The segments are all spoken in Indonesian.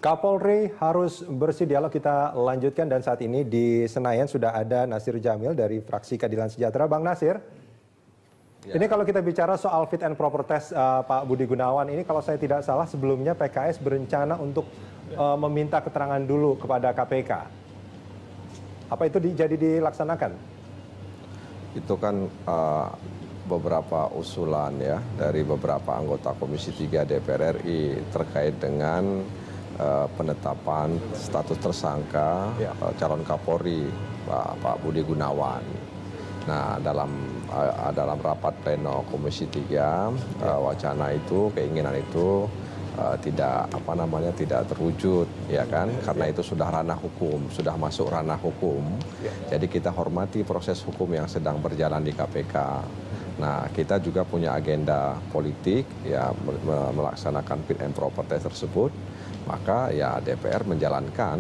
Kapolri harus bersih, dialog kita lanjutkan, dan saat ini di Senayan sudah ada Nasir Jamil dari fraksi Keadilan Sejahtera. Bang Nasir, ya. Ini kalau kita bicara soal fit and proper test Pak Budi Gunawan, ini kalau saya tidak salah sebelumnya PKS berencana untuk meminta keterangan dulu kepada KPK. Apa itu jadi dilaksanakan? Itu kan beberapa usulan ya dari beberapa anggota Komisi 3 DPR RI terkait dengan penetapan status tersangka calon Kapolri Pak Budi Gunawan. Nah, dalam rapat pleno Komisi 3 wacana itu, keinginan itu tidak terwujud, ya kan? Karena itu sudah ranah hukum, sudah masuk ranah hukum. Jadi kita hormati proses hukum yang sedang berjalan di KPK. Nah, kita juga punya agenda politik ya, melaksanakan fit and proper test tersebut. Maka ya DPR menjalankan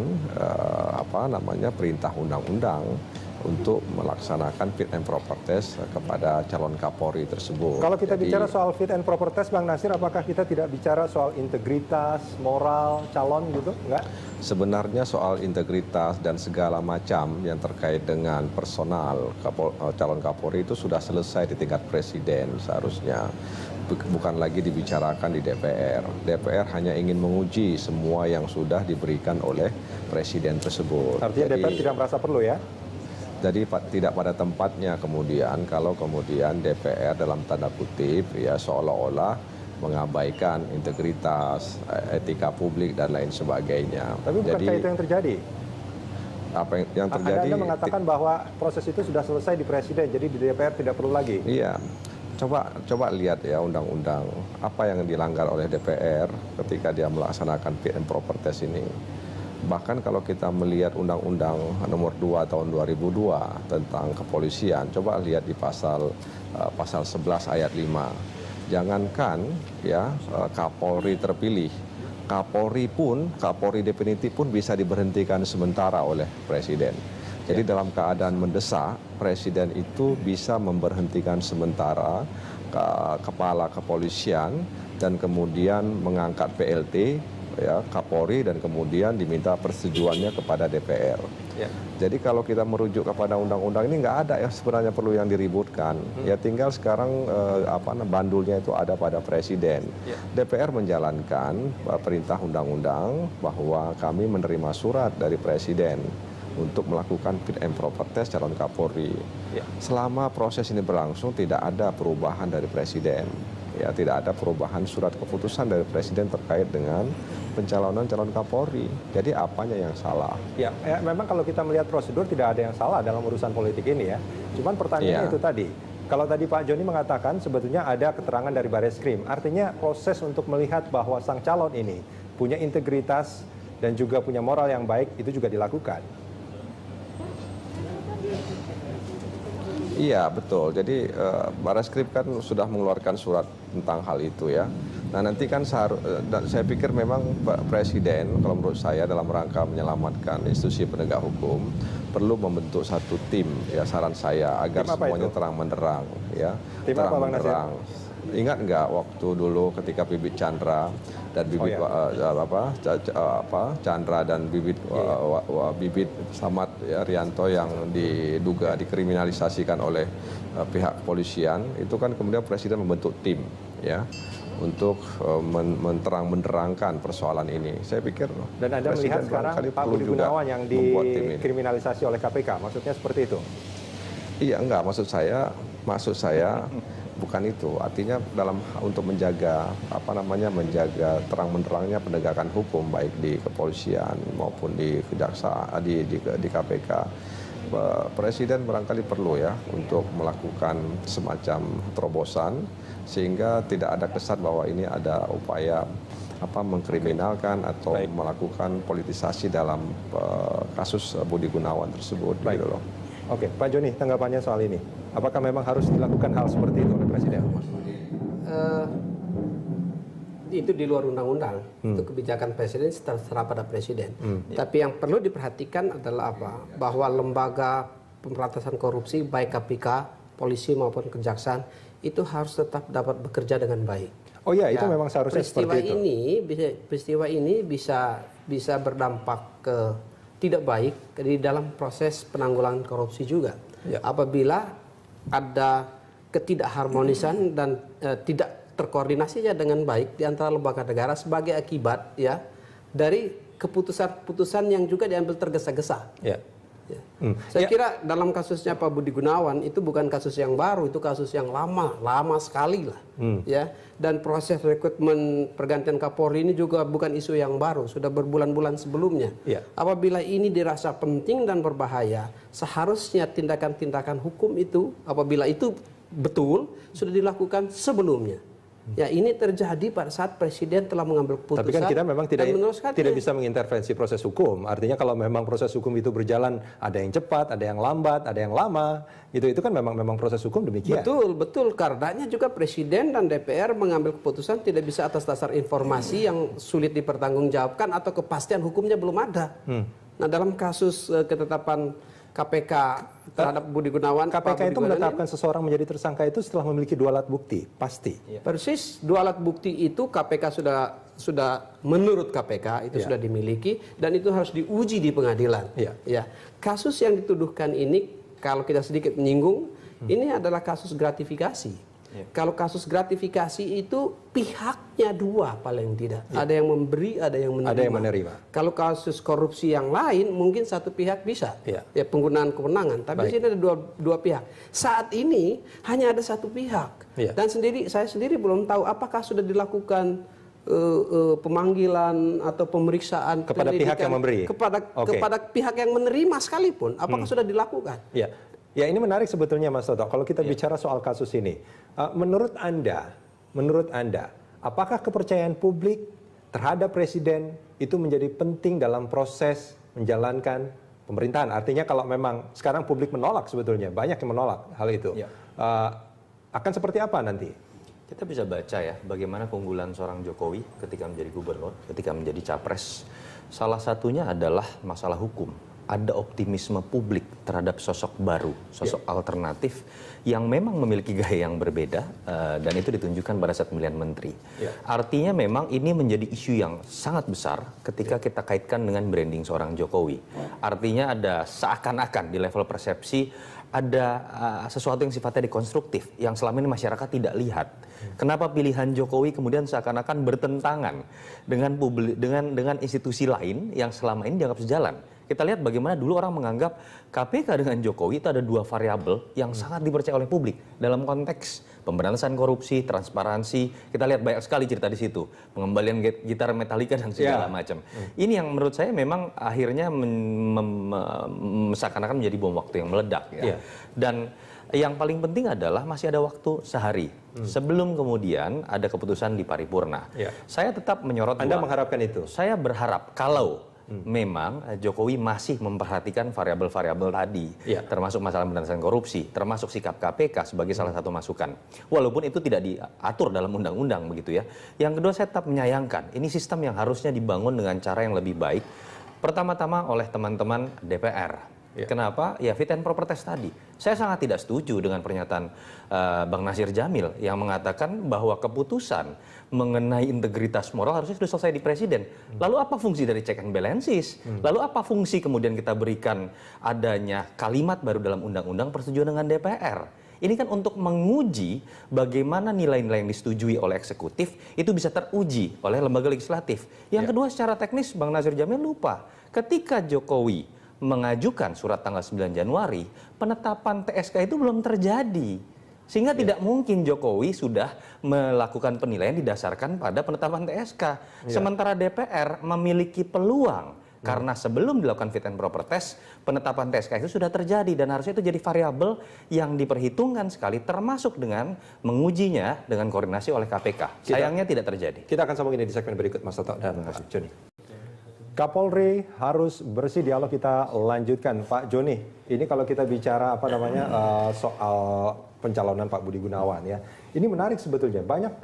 perintah undang-undang untuk melaksanakan fit and proper test kepada calon Kapolri tersebut. Kalau kita bicara soal fit and proper test, Bang Nasir, apakah kita tidak bicara soal integritas, moral calon gitu? Enggak? Sebenarnya soal integritas dan segala macam yang terkait dengan personal calon Kapolri itu sudah selesai di tingkat presiden seharusnya. Bukan lagi dibicarakan di DPR. DPR hanya ingin menguji semua yang sudah diberikan oleh presiden tersebut. Artinya DPR tidak merasa perlu ya? Jadi tidak pada tempatnya kemudian kalau kemudian DPR dalam tanda kutip ya seolah-olah mengabaikan integritas, etika publik dan lain sebagainya. Tapi bukankah itu yang terjadi? Apa yang terjadi? Anda mengatakan bahwa proses itu sudah selesai di presiden, jadi di DPR tidak perlu lagi. Iya. Coba lihat ya undang-undang apa yang dilanggar oleh DPR ketika dia melaksanakan fit and proper test ini. Bahkan kalau kita melihat Undang-Undang Nomor 2 Tahun 2002 tentang kepolisian, coba lihat di pasal 11 ayat 5. Jangankan ya Kapolri terpilih, Kapolri definitif pun bisa diberhentikan sementara oleh presiden. Jadi dalam keadaan mendesak, presiden itu bisa memberhentikan sementara kepala kepolisian dan kemudian mengangkat PLT ya Kapolri dan kemudian diminta persetujuannya kepada DPR. Ya. Jadi kalau kita merujuk kepada undang-undang ini nggak ada yang sebenarnya perlu yang diributkan. Ya tinggal sekarang bandulnya itu ada pada presiden. Ya. DPR menjalankan perintah undang-undang bahwa kami menerima surat dari presiden untuk melakukan fit and proper test calon Kapolri. Ya. Selama proses ini berlangsung tidak ada perubahan dari presiden. Ya, tidak ada perubahan surat keputusan dari presiden terkait dengan pencalonan calon Kapolri. Jadi apanya yang salah? Ya, memang kalau kita melihat prosedur tidak ada yang salah dalam urusan politik ini ya. Cuman pertanyaannya itu tadi. Kalau tadi Pak Joni mengatakan sebetulnya ada keterangan dari Bareskrim, artinya proses untuk melihat bahwa sang calon ini punya integritas dan juga punya moral yang baik itu juga dilakukan. Iya betul, jadi Bareskrim kan sudah mengeluarkan surat tentang hal itu ya. Nah nanti kan saya pikir memang Pak Presiden kalau menurut saya dalam rangka menyelamatkan institusi penegak hukum perlu membentuk satu tim ya, saran saya agar semuanya terang benderang ya. Tim terang benderang. Ingat nggak waktu dulu ketika Bibit Chandra dan Bibit Chandra dan Bibit Samad ya, Rianto yang diduga dikriminalisasikan oleh pihak kepolisian, itu kan kemudian Presiden membentuk tim ya untuk menterang-benderangkan persoalan ini. Saya pikir dan Anda melihat sekarang Pak Budi Gunawan yang dikriminalisasi oleh KPK, maksudnya seperti itu? Iya enggak, maksud saya bukan itu. Artinya untuk menjaga menjaga terang-benderangnya penegakan hukum baik di kepolisian maupun di kejaksaan di KPK. Presiden barangkali perlu ya untuk melakukan semacam terobosan sehingga tidak ada kesan bahwa ini ada upaya mengkriminalkan atau melakukan politisasi dalam kasus Budi Gunawan tersebut. Gitu loh. Oke, Pak Joni, tanggapannya soal ini. Apakah memang harus dilakukan hal seperti itu oleh Presiden? Itu di luar undang-undang. Itu kebijakan Presiden terserah pada Presiden. Tapi yang perlu diperhatikan adalah bahwa lembaga pemberantasan korupsi, baik KPK, polisi maupun kejaksaan, itu harus tetap dapat bekerja dengan baik. Oh ya, itu memang seharusnya seperti itu. Peristiwa ini bisa berdampak ke tidak baik di dalam proses penanggulangan korupsi juga. Ya. Apabila ada ketidakharmonisan dan tidak terkoordinasinya dengan baik di antara lembaga negara sebagai akibat ya dari keputusan-keputusan yang juga diambil tergesa-gesa. Ya. Ya. Saya kira dalam kasusnya Pak Budi Gunawan itu bukan kasus yang baru, itu kasus yang lama sekali lah, ya. Dan proses rekrutmen pergantian Kapolri ini juga bukan isu yang baru, sudah berbulan-bulan sebelumnya. Ya. Apabila ini dirasa penting dan berbahaya, seharusnya tindakan-tindakan hukum itu, apabila itu betul, sudah dilakukan sebelumnya. Ya, ini terjadi pada saat Presiden telah mengambil keputusan. Tapi kan kita memang tidak bisa mengintervensi proses hukum. Artinya kalau memang proses hukum itu berjalan, ada yang cepat, ada yang lambat, ada yang lama, itu kan memang proses hukum demikian. Betul. Karenanya juga Presiden dan DPR mengambil keputusan tidak bisa atas dasar informasi yang sulit dipertanggungjawabkan atau kepastian hukumnya belum ada. Nah, dalam kasus ketetapan KPK terhadap Budi Gunawan, KPK itu menetapkan seseorang menjadi tersangka itu setelah memiliki 2 alat bukti, pasti. Ya. Persis, 2 alat bukti itu KPK sudah menurut KPK itu sudah dimiliki dan itu harus diuji di pengadilan. Ya. Kasus yang dituduhkan ini, kalau kita sedikit menyinggung, ini adalah kasus gratifikasi. Kalau kasus gratifikasi itu pihaknya 2 paling tidak. Ada yang memberi, ada yang menerima. Kalau kasus korupsi yang lain mungkin satu pihak bisa. Ya, penggunaan kewenangan. Tapi di sini ada dua pihak. Saat ini hanya ada satu pihak. Dan saya sendiri belum tahu apakah sudah dilakukan pemanggilan atau pemeriksaan kepada pihak yang memberi. Kepada pihak yang menerima sekalipun. Apakah sudah dilakukan? Ya, ini menarik sebetulnya Mas Toto. Kalau kita bicara soal kasus ini, menurut Anda, apakah kepercayaan publik terhadap Presiden itu menjadi penting dalam proses menjalankan pemerintahan? Artinya kalau memang sekarang publik menolak sebetulnya, banyak yang menolak hal itu, akan seperti apa nanti? Kita bisa baca ya bagaimana keunggulan seorang Jokowi ketika menjadi gubernur, ketika menjadi capres. Salah satunya adalah masalah hukum. Ada optimisme publik terhadap sosok baru, sosok alternatif yang memang memiliki gaya yang berbeda dan itu ditunjukkan pada saat pemilihan menteri. Artinya memang ini menjadi isu yang sangat besar ketika kita kaitkan dengan branding seorang Jokowi. Artinya ada seakan-akan di level persepsi ada sesuatu yang sifatnya dekonstruktif yang selama ini masyarakat tidak lihat. Kenapa pilihan Jokowi kemudian seakan-akan bertentangan dengan institusi lain yang selama ini dianggap sejalan? Kita lihat bagaimana dulu orang menganggap KPK dengan Jokowi itu ada 2 variabel yang sangat dipercaya oleh publik dalam konteks pemberantasan korupsi, transparansi. Kita lihat banyak sekali cerita di situ, pengembalian gitar Metallica dan segala macam. Ini yang menurut saya memang akhirnya seakan-akan menjadi bom waktu yang meledak. Dan yang paling penting adalah masih ada waktu sehari sebelum kemudian ada keputusan di paripurna. Saya tetap menyorot. Anda mengharapkan itu? Saya berharap kalau memang Jokowi masih memperhatikan variabel-variabel tadi, termasuk masalah pemberantasan korupsi, termasuk sikap KPK sebagai salah satu masukan. Walaupun itu tidak diatur dalam undang-undang begitu ya. Yang kedua, saya tetap menyayangkan ini sistem yang harusnya dibangun dengan cara yang lebih baik. Pertama-tama oleh teman-teman DPR. Kenapa? Ya fit and proper test tadi. Saya sangat tidak setuju dengan pernyataan Bang Nasir Jamil yang mengatakan bahwa keputusan mengenai integritas moral harusnya sudah selesai di Presiden. Lalu apa fungsi dari check and balances? Lalu apa fungsi kemudian kita berikan adanya kalimat baru dalam undang-undang persetujuan dengan DPR? Ini kan untuk menguji bagaimana nilai-nilai yang disetujui oleh eksekutif itu bisa teruji oleh lembaga legislatif. Yang kedua, secara teknis Bang Nasir Jamil lupa. Ketika Jokowi mengajukan surat tanggal 9 Januari, penetapan TSK itu belum terjadi. Sehingga tidak mungkin Jokowi sudah melakukan penilaian didasarkan pada penetapan TSK. Sementara DPR memiliki peluang. Karena sebelum dilakukan fit and proper test, penetapan TSK itu sudah terjadi. Dan harusnya itu jadi variabel yang diperhitungkan sekali, termasuk dengan mengujinya dengan koordinasi oleh KPK. Sayangnya tidak terjadi. Kita akan sambung ini di segmen berikut, Mas Toto dan Mas Joni. Kapolri harus bersih, dialog kita lanjutkan. Pak Joni, ini kalau kita bicara soal pencalonan Pak Budi Gunawan ya. Ini menarik sebetulnya. Banyak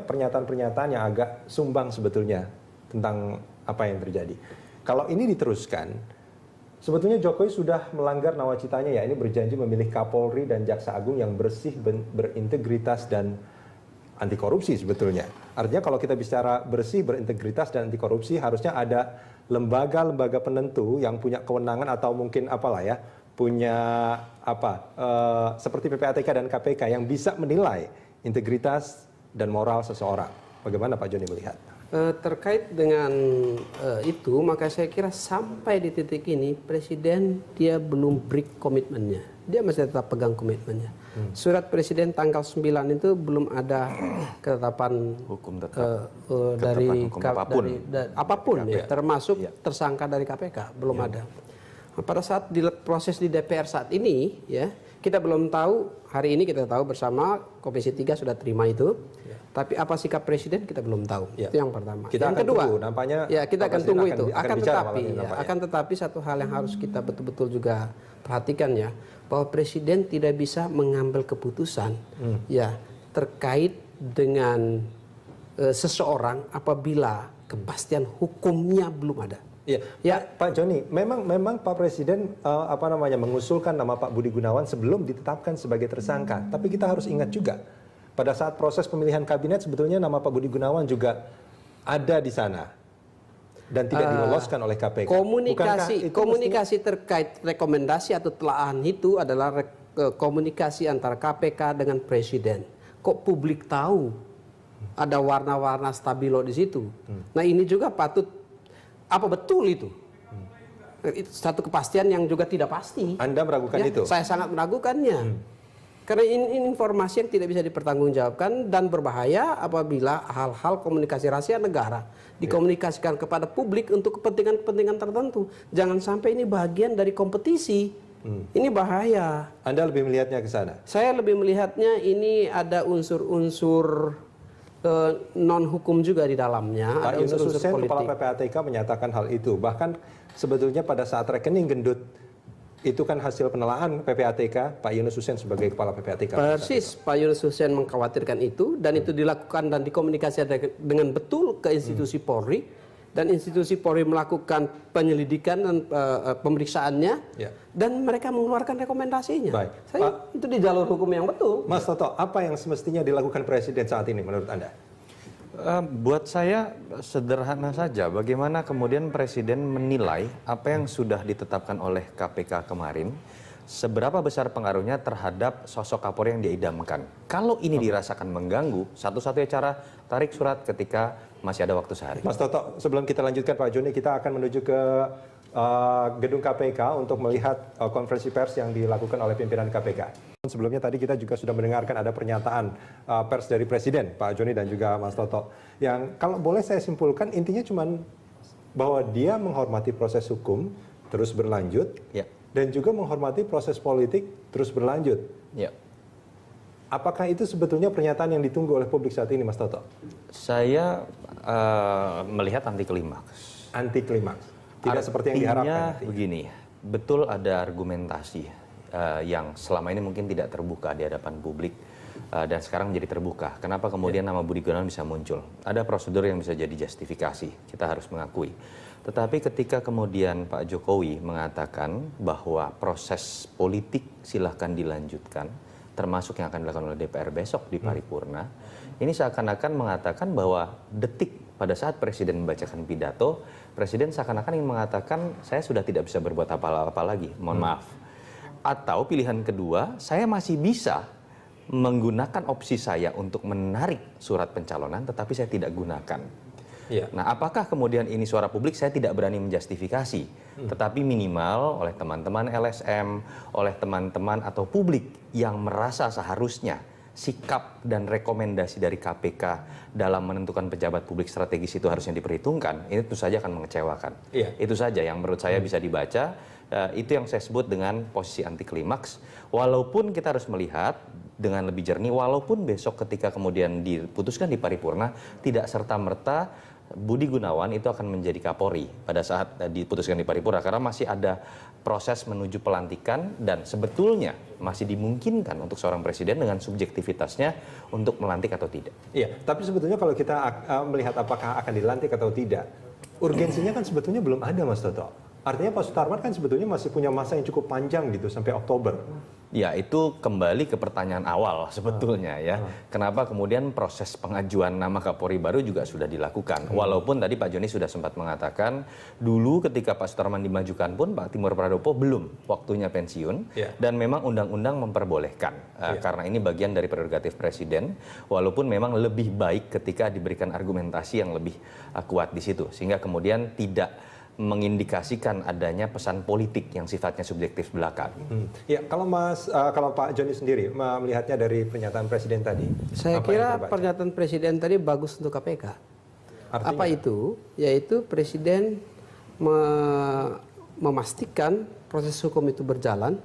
pernyataan-pernyataan yang agak sumbang sebetulnya tentang apa yang terjadi. Kalau ini diteruskan, Sebetulnya Jokowi sudah melanggar nawacitanya ya, ini berjanji memilih Kapolri dan Jaksa Agung yang bersih, berintegritas dan anti korupsi sebetulnya. Artinya kalau kita bicara bersih, berintegritas dan anti korupsi, harusnya ada lembaga-lembaga penentu yang punya kewenangan atau mungkin apalah ya, punya seperti PPATK dan KPK yang bisa menilai integritas dan moral seseorang. Bagaimana Pak Joni melihat? Terkait dengan itu, maka saya kira sampai di titik ini Presiden dia belum break komitmennya. Dia masih tetap pegang komitmennya. Surat Presiden tanggal 9 itu belum ada ketetapan hukum tetap dari hukum apapun ya, termasuk tersangka dari KPK belum ada. Nah, pada saat proses di DPR saat ini ya, kita belum tahu, hari ini kita tahu bersama Komisi 3 sudah terima itu. Tapi apa sikap Presiden kita belum tahu. Itu yang pertama. Yang kedua, tunggu, nampaknya ya kita akan tunggu itu. Akan tetapi satu hal yang harus kita betul-betul juga perhatikan ya, bahwa Presiden tidak bisa mengambil keputusan ya terkait dengan seseorang apabila kepastian hukumnya belum ada. Ya, Pak Joni, memang Pak Presiden mengusulkan nama Pak Budi Gunawan sebelum ditetapkan sebagai tersangka. Tapi kita harus ingat juga, pada saat proses pemilihan kabinet sebetulnya nama Pak Budi Gunawan juga ada di sana dan tidak diloloskan oleh KPK. Komunikasi terkait rekomendasi atau telaahan itu adalah komunikasi antara KPK dengan Presiden. Kok publik tahu ada warna-warna stabilo di situ? Nah ini juga patut, apa betul itu? Itu satu kepastian yang juga tidak pasti. Anda meragukan itu? Saya sangat meragukannya. Karena ini informasi yang tidak bisa dipertanggungjawabkan dan berbahaya apabila hal-hal komunikasi rahasia negara dikomunikasikan kepada publik untuk kepentingan-kepentingan tertentu. Jangan sampai ini bagian dari kompetisi. Ini bahaya. Anda lebih melihatnya ke sana? Saya lebih melihatnya ini ada unsur-unsur non-hukum juga di dalamnya. Pak Yunus Hussein, Kepala PPATK, menyatakan hal itu. Bahkan sebetulnya pada saat rekening gendut, itu kan hasil penelaan PPATK, Pak Yunus Hussein sebagai Kepala PPATK. Persis, Pak Yunus Hussein mengkhawatirkan itu, dan itu dilakukan dan dikomunikasikan dengan betul ke institusi Polri, dan institusi Polri melakukan penyelidikan dan pemeriksaannya, dan mereka mengeluarkan rekomendasinya. Baik. Itu di jalur hukum yang betul. Mas Toto, apa yang semestinya dilakukan Presiden saat ini menurut Anda? Buat saya sederhana saja, bagaimana kemudian Presiden menilai apa yang sudah ditetapkan oleh KPK kemarin, seberapa besar pengaruhnya terhadap sosok Kapolri yang dia idamkan. Kalau ini dirasakan mengganggu, satu-satunya cara tarik surat ketika masih ada waktu sehari. Mas Toto, sebelum kita lanjutkan Pak Joni, kita akan menuju ke gedung KPK untuk melihat konferensi pers yang dilakukan oleh pimpinan KPK. Sebelumnya tadi kita juga sudah mendengarkan ada pernyataan pers dari Presiden, Pak Joni dan juga Mas Toto. Yang kalau boleh saya simpulkan intinya cuma bahwa dia menghormati proses hukum terus berlanjut dan juga menghormati proses politik terus berlanjut. Apakah itu sebetulnya pernyataan yang ditunggu oleh publik saat ini, Mas Toto? Saya melihat anti klimaks. Anti klimaks. Tidak seperti yang diharapkan. Begini, betul ada argumentasi yang selama ini mungkin tidak terbuka di hadapan publik dan sekarang menjadi terbuka. Kenapa kemudian nama Budi Gunawan bisa muncul? Ada prosedur yang bisa jadi justifikasi, kita harus mengakui. Tetapi ketika kemudian Pak Jokowi mengatakan bahwa proses politik silahkan dilanjutkan, termasuk yang akan dilakukan oleh DPR besok di paripurna, ini seakan-akan mengatakan bahwa detik pada saat Presiden membacakan pidato, Presiden seakan-akan ingin mengatakan saya sudah tidak bisa berbuat apa-apa lagi, mohon maaf. Atau pilihan kedua, saya masih bisa menggunakan opsi saya untuk menarik surat pencalonan, tetapi saya tidak gunakan. Nah, apakah kemudian ini suara publik? Saya tidak berani menjustifikasi, tetapi minimal oleh teman-teman LSM, oleh teman-teman atau publik yang merasa seharusnya sikap dan rekomendasi dari KPK dalam menentukan pejabat publik strategis itu harusnya diperhitungkan, ini tentu saja akan mengecewakan. Itu saja yang menurut saya bisa dibaca. Itu yang saya sebut dengan posisi anti klimaks. Walaupun kita harus melihat dengan lebih jernih, walaupun besok ketika kemudian diputuskan di paripurna, tidak serta-merta Budi Gunawan itu akan menjadi Kapolri pada saat diputuskan di paripurna, karena masih ada proses menuju pelantikan dan sebetulnya masih dimungkinkan untuk seorang presiden dengan subjektivitasnya untuk melantik atau tidak. Tapi sebetulnya kalau kita melihat apakah akan dilantik atau tidak, urgensinya kan sebetulnya belum ada, Mas Toto. Artinya Pak Sutarman kan sebetulnya masih punya masa yang cukup panjang gitu sampai Oktober. Ya, itu kembali ke pertanyaan awal sebetulnya ya. Kenapa kemudian proses pengajuan nama Kapolri baru juga sudah dilakukan. Walaupun tadi Pak Joni sudah sempat mengatakan dulu ketika Pak Sutarman dimajukan pun Pak Timur Pradopo belum waktunya pensiun. Dan memang undang-undang memperbolehkan. Karena ini bagian dari prerogatif Presiden. Walaupun memang lebih baik ketika diberikan argumentasi yang lebih kuat di situ. Sehingga kemudian tidak mengindikasikan adanya pesan politik yang sifatnya subjektif belaka. Ya, kalau Pak Joni sendiri melihatnya dari pernyataan Presiden tadi, saya kira pernyataan Presiden tadi bagus untuk KPK. Artinya? Apa itu? Yaitu Presiden memastikan proses hukum itu berjalan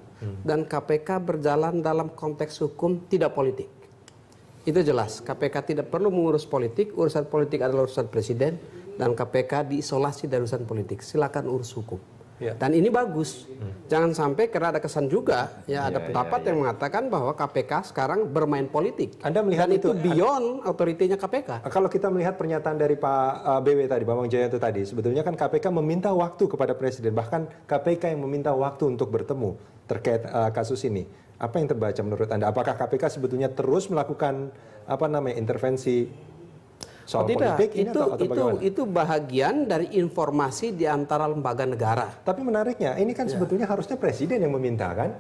dan KPK berjalan dalam konteks hukum tidak politik. Itu jelas. KPK tidak perlu mengurus politik. Urusan politik adalah urusan Presiden. Dan KPK diisolasi dari urusan politik. Silakan urus hukum. Dan ini bagus. Jangan sampai karena ada kesan juga, ada pendapat yang mengatakan bahwa KPK sekarang bermain politik. Anda melihat dan itu beyond otoritinya KPK. Kalau kita melihat pernyataan dari Pak BW tadi, Bambang Jayanto tadi, sebetulnya kan KPK meminta waktu kepada Presiden. Bahkan KPK yang meminta waktu untuk bertemu terkait kasus ini. Apa yang terbaca menurut Anda? Apakah KPK sebetulnya terus melakukan intervensi soal politik ini atau bagaimana? Itu bahagian dari informasi di antara lembaga negara. Tapi menariknya, ini kan sebetulnya harusnya Presiden yang meminta kan?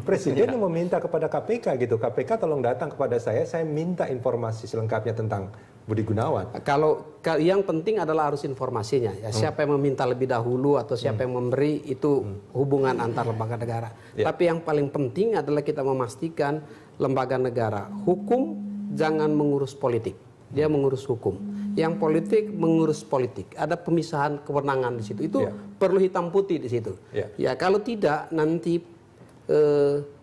Presiden yang meminta kepada KPK gitu. KPK tolong datang kepada saya minta informasi selengkapnya tentang Budi Gunawan. Kalau yang penting adalah harus informasinya. Siapa yang meminta lebih dahulu atau siapa yang memberi itu hubungan antar lembaga negara. Tapi yang paling penting adalah kita memastikan lembaga negara hukum jangan mengurus politik. Dia mengurus hukum. Yang politik mengurus politik. Ada pemisahan kewenangan di situ. Itu perlu hitam putih di situ. Ya kalau tidak nanti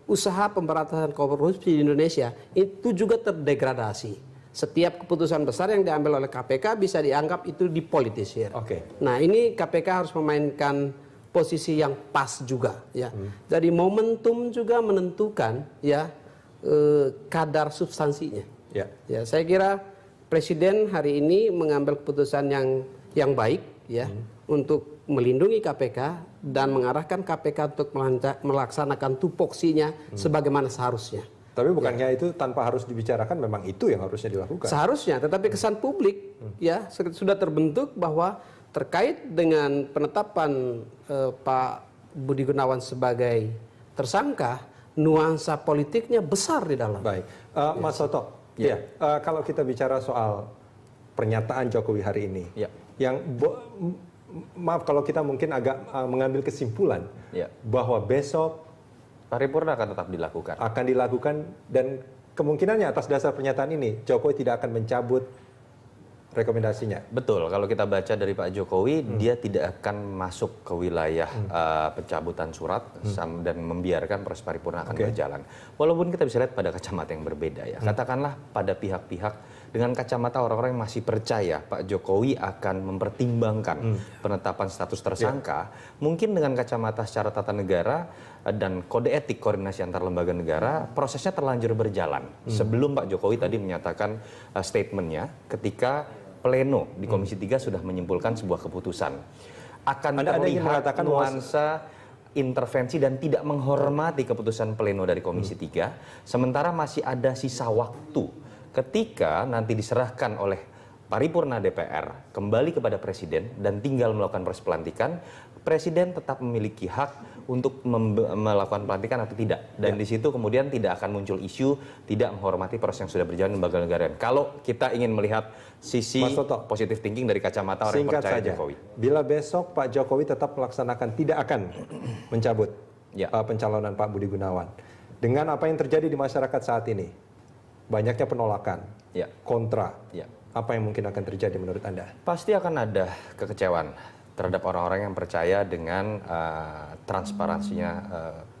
usaha pemberantasan korupsi di Indonesia itu juga terdegradasi. Setiap keputusan besar yang diambil oleh KPK bisa dianggap itu dipolitisir. Nah ini KPK harus memainkan posisi yang pas juga. Jadi momentum juga menentukan kadar substansinya. Saya kira Presiden hari ini mengambil keputusan yang baik untuk melindungi KPK dan mengarahkan KPK untuk melaksanakan tupoksinya sebagaimana seharusnya. Tapi bukannya itu tanpa harus dibicarakan, memang itu yang harusnya dilakukan. Seharusnya, tetapi kesan publik sudah terbentuk bahwa terkait dengan penetapan Pak Budi Gunawan sebagai tersangka, nuansa politiknya besar di dalam. Baik, Mas Soto. Kalau kita bicara soal pernyataan Jokowi hari ini, yang maaf kalau kita mungkin agak mengambil kesimpulan bahwa besok paripurna akan tetap dilakukan. Akan dilakukan dan kemungkinannya atas dasar pernyataan ini Jokowi tidak akan mencabut rekomendasinya. Betul, kalau kita baca dari Pak Jokowi, dia tidak akan masuk ke wilayah pencabutan surat dan membiarkan proses paripurna akan berjalan. Walaupun kita bisa lihat pada kacamata yang berbeda ya. Katakanlah pada pihak-pihak dengan kacamata orang-orang yang masih percaya Pak Jokowi akan mempertimbangkan penetapan status tersangka, mungkin dengan kacamata secara tata negara dan kode etik koordinasi antar lembaga negara, prosesnya terlanjur berjalan. Sebelum Pak Jokowi tadi menyatakan statementnya ketika pleno di Komisi 3 sudah menyimpulkan sebuah keputusan. Akan terlihat nuansa intervensi dan tidak menghormati keputusan pleno dari Komisi 3, sementara masih ada sisa waktu ketika nanti diserahkan oleh paripurna DPR kembali kepada Presiden dan tinggal melakukan proses pelantikan, Presiden tetap memiliki hak untuk melakukan pelantikan atau tidak. Dan di situ kemudian tidak akan muncul isu tidak menghormati proses yang sudah berjalan di lembaga negara. Kalau kita ingin melihat sisi positive thinking dari kacamata orang yang percaya Jokowi. Bila besok Pak Jokowi tetap melaksanakan tidak akan mencabut pencalonan Pak Budi Gunawan. Dengan apa yang terjadi di masyarakat saat ini, banyaknya penolakan, kontra, apa yang mungkin akan terjadi menurut Anda? Pasti akan ada kekecewaan terhadap orang-orang yang percaya dengan transparansinya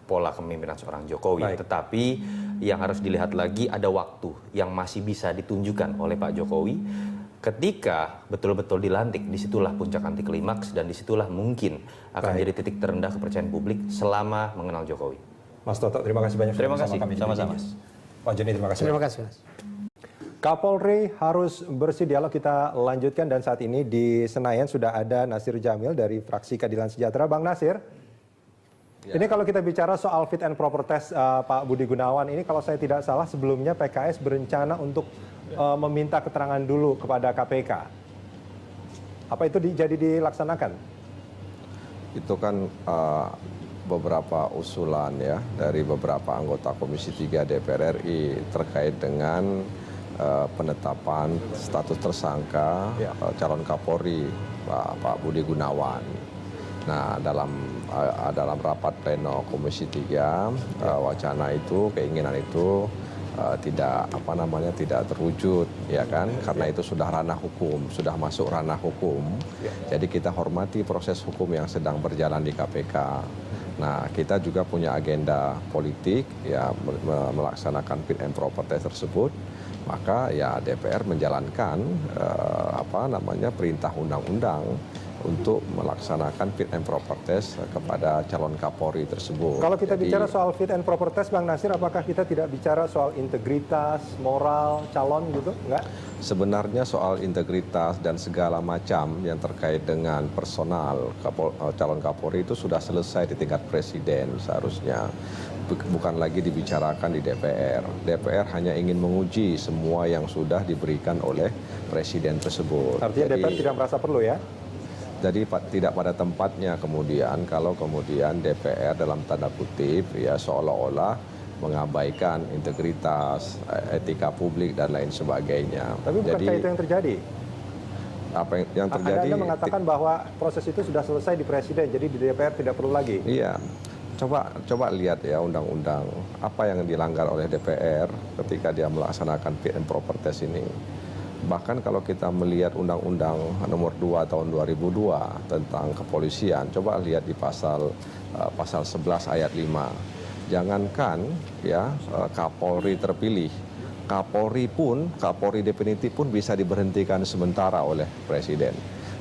pola kepemimpinan seorang Jokowi. Tetapi yang harus dilihat lagi ada waktu yang masih bisa ditunjukkan oleh Pak Jokowi. Ketika betul-betul dilantik, disitulah puncak anti klimaks dan disitulah mungkin akan jadi titik terendah kepercayaan publik selama mengenal Jokowi. Mas Toto, terima kasih banyak. Terima kasih, sama-sama. Pak Joni, terima kasih. Terima kasih, Mas. Kapolri harus bersih, dialog kita lanjutkan, dan saat ini di Senayan sudah ada Nasir Jamil dari fraksi Keadilan Sejahtera. Bang Nasir, ya. Ini kalau kita bicara soal fit and proper test Pak Budi Gunawan, ini kalau saya tidak salah sebelumnya PKS berencana untuk meminta keterangan dulu kepada KPK. Apa itu jadi dilaksanakan? Itu kan beberapa usulan ya dari beberapa anggota Komisi 3 DPR RI terkait dengan penetapan status tersangka calon Kapolri Pak Budi Gunawan. Nah, dalam rapat pleno Komisi 3 wacana itu, keinginan itu tidak terwujud, ya kan, karena itu sudah ranah hukum, sudah masuk ranah hukum. Jadi kita hormati proses hukum yang sedang berjalan di KPK. Nah, kita juga punya agenda politik ya, melaksanakan fit and proper test tersebut. Maka ya DPR menjalankan perintah undang-undang untuk melaksanakan fit and proper test kepada calon Kapolri tersebut. Kalau kita bicara soal fit and proper test, Bang Nasir, apakah kita tidak bicara soal integritas, moral, calon gitu? Enggak? Sebenarnya soal integritas dan segala macam yang terkait dengan personal calon Kapolri itu sudah selesai di tingkat presiden seharusnya. Bukan lagi dibicarakan di DPR. DPR hanya ingin menguji semua yang sudah diberikan oleh presiden tersebut. Artinya DPR tidak merasa perlu ya? Jadi tidak pada tempatnya kemudian kalau kemudian DPR dalam tanda kutip ya seolah-olah mengabaikan integritas, etika publik dan lain sebagainya. Tapi bukankah itu yang terjadi? Apa yang terjadi? Anda mengatakan bahwa proses itu sudah selesai di presiden, jadi di DPR tidak perlu lagi. Iya. Coba lihat ya undang-undang apa yang dilanggar oleh DPR ketika dia melaksanakan fit and proper test ini. Bahkan kalau kita melihat Undang-Undang Nomor 2 Tahun 2002 tentang kepolisian, coba lihat di pasal 11 ayat 5. Jangankan ya Kapolri terpilih, Kapolri definitif pun bisa diberhentikan sementara oleh presiden.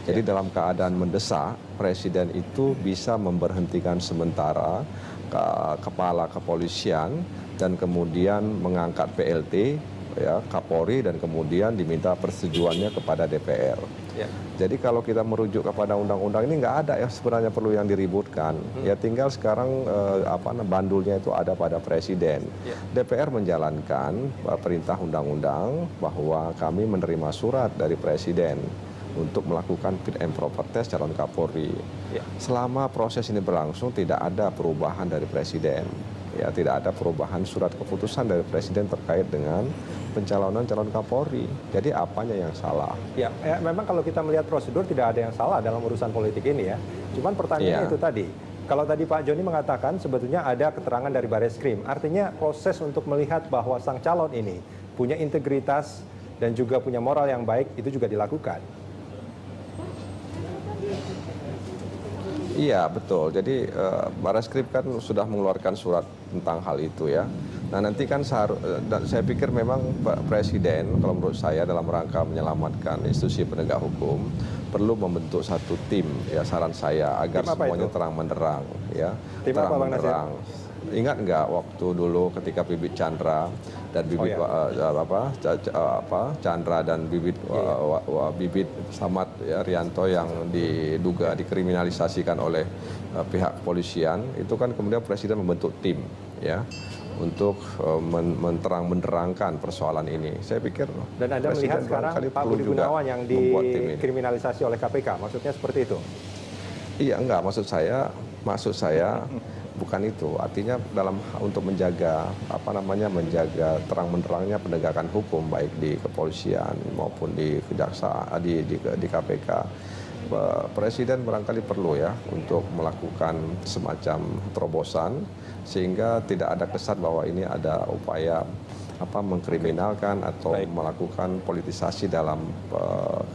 Jadi dalam keadaan mendesak, presiden itu bisa memberhentikan sementara kepala kepolisian dan kemudian mengangkat PLT ya Kapolri dan kemudian diminta persetujuannya kepada DPR. Ya. Jadi kalau kita merujuk kepada undang-undang ini nggak ada ya sebenarnya perlu yang diributkan. Ya tinggal sekarang bandulnya itu ada pada presiden. Ya. DPR menjalankan perintah undang-undang bahwa kami menerima surat dari presiden untuk melakukan fit and proper test calon Kapolri. Ya. Selama proses ini berlangsung tidak ada perubahan dari presiden. Ya, tidak ada perubahan surat keputusan dari presiden terkait dengan pencalonan calon Kapolri. Jadi apanya yang salah? Ya, memang kalau kita melihat prosedur tidak ada yang salah dalam urusan politik ini ya. Cuman pertanyaannya itu tadi. Kalau tadi Pak Joni mengatakan sebetulnya ada keterangan dari Bareskrim. Artinya proses untuk melihat bahwa sang calon ini punya integritas dan juga punya moral yang baik itu juga dilakukan. Iya betul, jadi Bareskrim kan sudah mengeluarkan surat tentang hal itu ya. Nah nanti kan saya pikir memang Pak Presiden kalau menurut saya dalam rangka menyelamatkan institusi penegak hukum perlu membentuk satu tim ya saran saya agar semuanya terang benderang ya. Terang benderang. Ingat nggak waktu dulu ketika Bibit Chandra dan Bibit Chandra dan Bibit Samad ya, Rianto yang diduga dikriminalisasikan oleh pihak kepolisian, itu kan kemudian Presiden membentuk tim ya untuk menterang-benderangkan persoalan ini. Saya pikir dan Anda melihat sekarang Pak Budi Gunawan yang dikriminalisasi oleh KPK, maksudnya seperti itu? Iya enggak, maksud saya bukan itu. Artinya untuk menjaga menjaga terang benderangnya penegakan hukum baik di kepolisian maupun di kejaksaan di KPK. Presiden barangkali perlu ya untuk melakukan semacam terobosan sehingga tidak ada kesan bahwa ini ada upaya mengkriminalkan atau melakukan politisasi dalam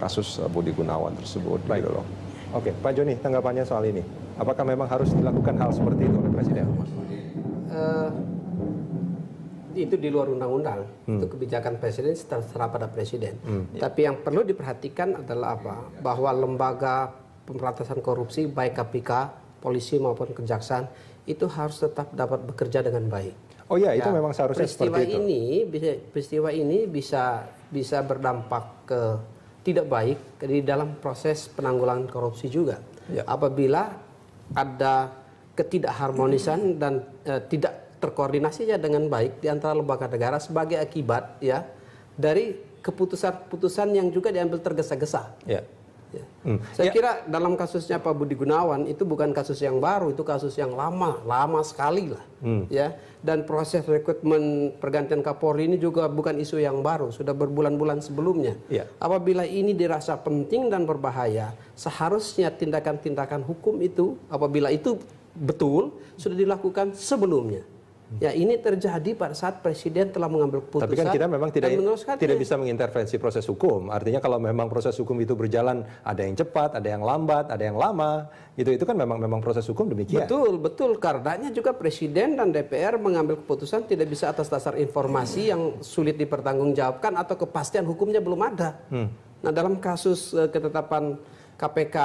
kasus Budi Gunawan tersebut. Baik. Gitu loh. Oke, Pak Joni, tanggapannya soal ini. Apakah memang harus dilakukan hal seperti itu oleh Presiden? Itu di luar undang-undang. Itu kebijakan Presiden terserah pada Presiden. Tapi yang perlu diperhatikan adalah bahwa lembaga pemberantasan korupsi, baik KPK, polisi maupun kejaksaan, itu harus tetap dapat bekerja dengan baik. Oh iya, itu memang seharusnya seperti itu. Peristiwa ini bisa berdampak ke tidak baik di dalam proses penanggulangan korupsi juga. Apabila ada ketidakharmonisan dan tidak terkoordinasinya dengan baik di antara lembaga negara sebagai akibat ya dari keputusan-keputusan yang juga diambil tergesa-gesa. Saya kira dalam kasusnya Pak Budi Gunawan itu bukan kasus yang baru, itu kasus yang lama sekali lah, ya. Dan proses rekrutmen pergantian Kapolri ini juga bukan isu yang baru, sudah berbulan-bulan sebelumnya. Apabila ini dirasa penting dan berbahaya, seharusnya tindakan-tindakan hukum itu, apabila itu betul, sudah dilakukan sebelumnya. Ya ini terjadi pada saat Presiden telah mengambil keputusan. Tapi kan kita memang tidak bisa mengintervensi proses hukum. Artinya kalau memang proses hukum itu berjalan, ada yang cepat, ada yang lambat, ada yang lama, itu kan memang proses hukum demikian. Betul. Karenanya juga Presiden dan DPR mengambil keputusan tidak bisa atas dasar informasi yang sulit dipertanggungjawabkan atau kepastian hukumnya belum ada. Nah dalam kasus ketetapan KPK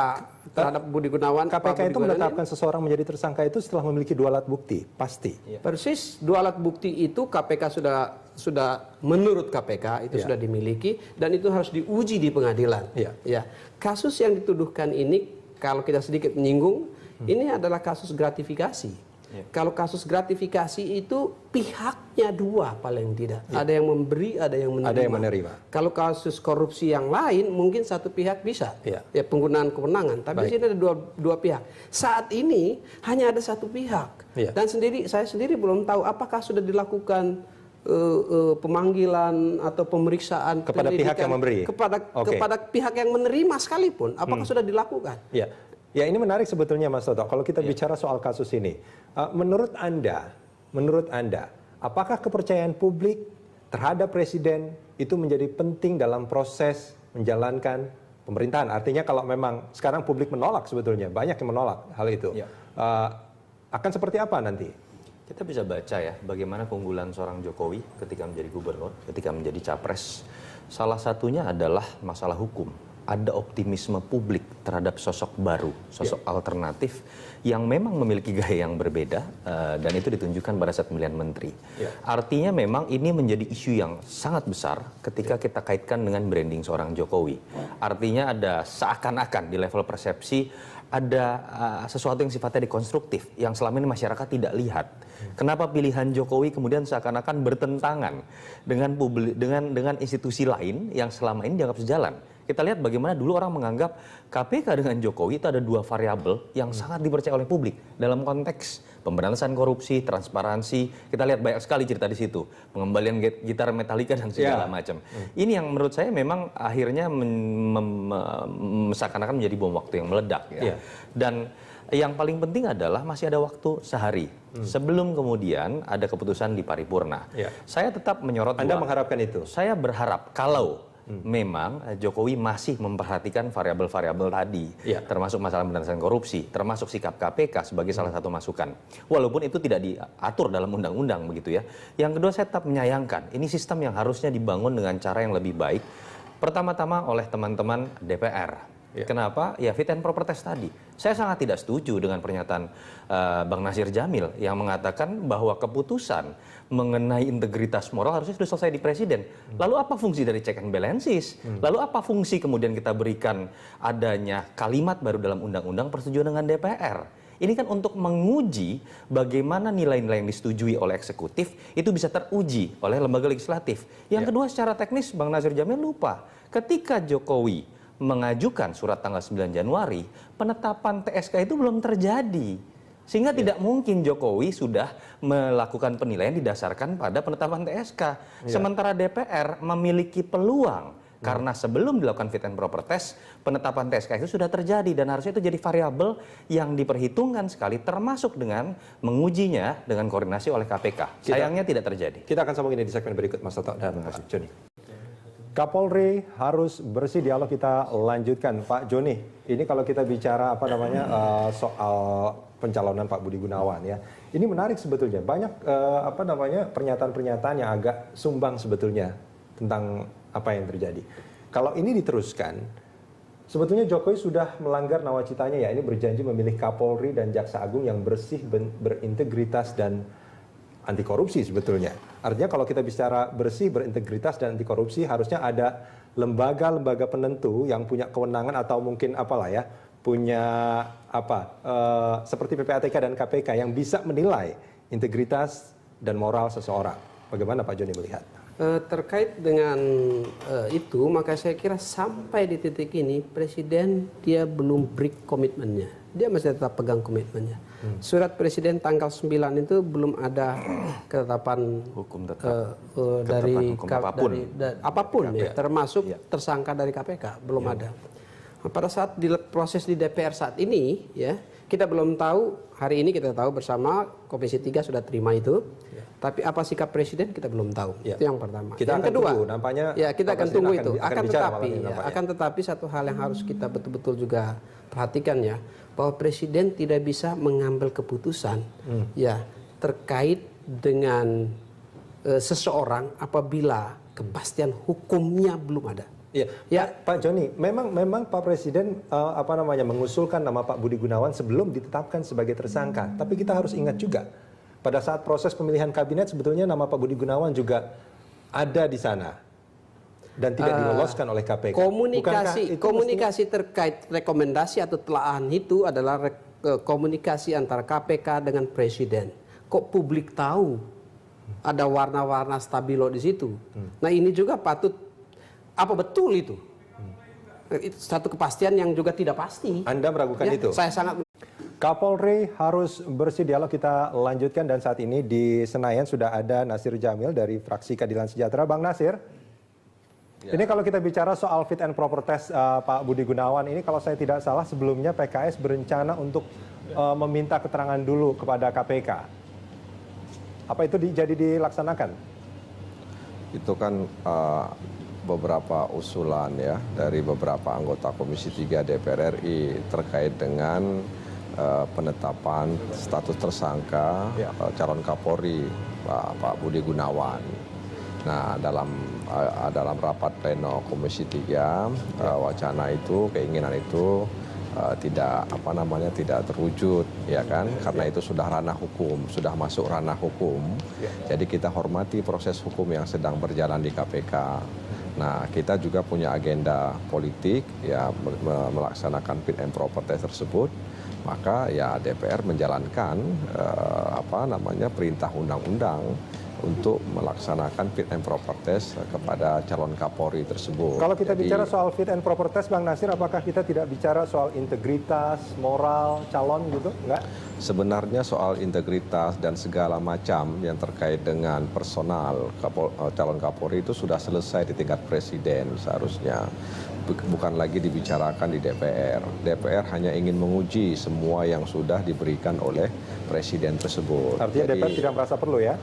terhadap Budi Gunawan, KPK itu menetapkan seseorang menjadi tersangka itu setelah memiliki 2 alat bukti, pasti. Persis 2 alat bukti itu KPK sudah menurut KPK itu sudah dimiliki dan itu harus diuji di pengadilan. Kasus yang dituduhkan ini kalau kita sedikit menyinggung, ini adalah kasus gratifikasi. Kalau kasus gratifikasi itu pihaknya 2 paling tidak. Ada yang memberi, ada yang menerima. Kalau kasus korupsi yang lain mungkin satu pihak bisa. Ya penggunaan kewenangan. Tapi di sini ada dua pihak. Saat ini hanya ada satu pihak. Dan saya sendiri belum tahu apakah sudah dilakukan pemanggilan atau pemeriksaan kepada pihak yang memberi. Kepada pihak yang menerima sekalipun. Apakah sudah dilakukan? Ya ini menarik sebetulnya Mas Toto. Kalau kita bicara soal kasus ini, menurut Anda, apakah kepercayaan publik terhadap Presiden itu menjadi penting dalam proses menjalankan pemerintahan? Artinya kalau memang sekarang publik menolak sebetulnya, banyak yang menolak hal itu, akan seperti apa nanti? Kita bisa baca ya bagaimana keunggulan seorang Jokowi ketika menjadi gubernur, ketika menjadi capres. Salah satunya adalah masalah hukum. Ada optimisme publik terhadap sosok baru, sosok alternatif yang memang memiliki gaya yang berbeda dan itu ditunjukkan pada saat pemilihan menteri. Artinya memang ini menjadi isu yang sangat besar ketika kita kaitkan dengan branding seorang Jokowi. Artinya ada seakan-akan di level persepsi ada sesuatu yang sifatnya dekonstruktif yang selama ini masyarakat tidak lihat. Kenapa pilihan Jokowi kemudian seakan-akan bertentangan dengan institusi lain yang selama ini dianggap sejalan? Kita lihat bagaimana dulu orang menganggap KPK dengan Jokowi itu ada 2 variabel yang sangat dipercaya oleh publik dalam konteks pemberantasan korupsi, transparansi. Kita lihat banyak sekali cerita di situ, pengembalian gitar Metallica dan segala macam. Ini yang menurut saya memang akhirnya seakan-akan menjadi bom waktu yang meledak. Dan yang paling penting adalah masih ada waktu sehari sebelum kemudian ada keputusan di paripurna. Saya tetap menyorot. Anda mengharapkan itu? Saya berharap kalau memang Jokowi masih memperhatikan variabel-variabel tadi, termasuk masalah pemberantasan korupsi, termasuk sikap KPK sebagai salah satu masukan. Walaupun itu tidak diatur dalam undang-undang begitu ya. Yang kedua saya tetap menyayangkan, ini sistem yang harusnya dibangun dengan cara yang lebih baik. Pertama-tama oleh teman-teman DPR. Kenapa? Ya fit and proper test tadi. Saya sangat tidak setuju dengan pernyataan Bang Nasir Jamil yang mengatakan bahwa keputusan mengenai integritas moral harusnya sudah selesai di Presiden. Lalu apa fungsi dari check and balances? Lalu apa fungsi kemudian kita berikan adanya kalimat baru dalam undang-undang persetujuan dengan DPR? Ini kan untuk menguji bagaimana nilai-nilai yang disetujui oleh eksekutif itu bisa teruji oleh lembaga legislatif. Yang kedua secara teknis Bang Nasir Jamil lupa ketika Jokowi mengajukan surat tanggal 9 Januari, penetapan TSK itu belum terjadi. Sehingga tidak mungkin Jokowi sudah melakukan penilaian didasarkan pada penetapan TSK. Sementara DPR memiliki peluang karena sebelum dilakukan fit and proper test, penetapan TSK itu sudah terjadi dan harusnya itu jadi variabel yang diperhitungkan sekali termasuk dengan mengujinya dengan koordinasi oleh KPK. Sayangnya tidak terjadi. Kita akan sambung ini di segmen berikut Mas Toto dan Mas Joni. Kapolri harus bersih, dialog kita lanjutkan. Pak Joni, ini kalau kita bicara soal pencalonan Pak Budi Gunawan ya. Ini menarik sebetulnya. Banyak pernyataan-pernyataan yang agak sumbang sebetulnya tentang apa yang terjadi. Kalau ini diteruskan, sebetulnya Jokowi sudah melanggar nawacitanya ya. Ini berjanji memilih Kapolri dan Jaksa Agung yang bersih, berintegritas dan anti korupsi sebetulnya. Artinya kalau kita bicara bersih, berintegritas dan anti korupsi, harusnya ada lembaga-lembaga penentu yang punya kewenangan atau mungkin apalah ya, punya seperti PPATK dan KPK yang bisa menilai integritas dan moral seseorang. Bagaimana Pak Joni melihat? Terkait dengan itu, maka saya kira sampai di titik ini Presiden dia belum break komitmennya. Dia masih tetap pegang komitmennya. Surat Presiden tanggal 9 itu belum ada ketetapan hukum tetap dari hukum apapun ya, termasuk tersangka dari KPK belum ada. Nah, pada saat proses di DPR saat ini ya, kita belum tahu. Hari ini kita tahu bersama Komisi 3 sudah terima itu. Tapi apa sikap Presiden kita belum tahu. Itu yang pertama. Kita yang kedua, tunggu, nampaknya ya kita akan tunggu itu. Akan tetapi satu hal yang harus kita betul-betul juga perhatikan ya, bahwa Presiden tidak bisa mengambil keputusan ya terkait dengan seseorang apabila kepastian hukumnya belum ada. Ya, Pak Joni, memang Pak Presiden mengusulkan nama Pak Budi Gunawan sebelum ditetapkan sebagai tersangka. Tapi kita harus ingat juga pada saat proses pemilihan kabinet sebetulnya nama Pak Budi Gunawan juga ada di sana dan tidak diloloskan oleh KPK. Komunikasi terkait rekomendasi atau telaahan itu adalah komunikasi antara KPK dengan Presiden. Kok publik tahu ada warna-warna stabilo di situ? Nah ini juga patut. Apa betul itu? Itu satu kepastian yang juga tidak pasti. Anda meragukan itu? Saya sangat. Kapolri harus bersih, dialog kita lanjutkan, dan saat ini di Senayan sudah ada Nasir Jamil dari fraksi Keadilan Sejahtera. Bang Nasir, ini kalau kita bicara soal fit and proper test Pak Budi Gunawan ini, kalau saya tidak salah sebelumnya PKS berencana untuk meminta keterangan dulu kepada KPK. Apa itu jadi dilaksanakan? Itu kan beberapa usulan ya dari beberapa anggota Komisi 3 DPR RI terkait dengan penetapan status tersangka calon Kapolri Pak Budi Gunawan. Nah, dalam rapat pleno Komisi 3 wacana itu, keinginan itu tidak terwujud ya kan, karena itu sudah ranah hukum, sudah masuk ranah hukum. Jadi kita hormati proses hukum yang sedang berjalan di KPK. Nah, kita juga punya agenda politik ya melaksanakan fit and proper test tersebut. Maka ya DPR menjalankan perintah undang-undang untuk melaksanakan fit and proper test kepada calon Kapolri tersebut. Kalau kita bicara soal fit and proper test, Bang Nasir, apakah kita tidak bicara soal integritas, moral, calon gitu? Enggak? Sebenarnya soal integritas dan segala macam yang terkait dengan personal calon Kapolri itu sudah selesai di tingkat Presiden seharusnya. Bukan lagi dibicarakan di DPR. DPR hanya ingin menguji semua yang sudah diberikan oleh Presiden tersebut. Artinya DPR tidak merasa perlu ya?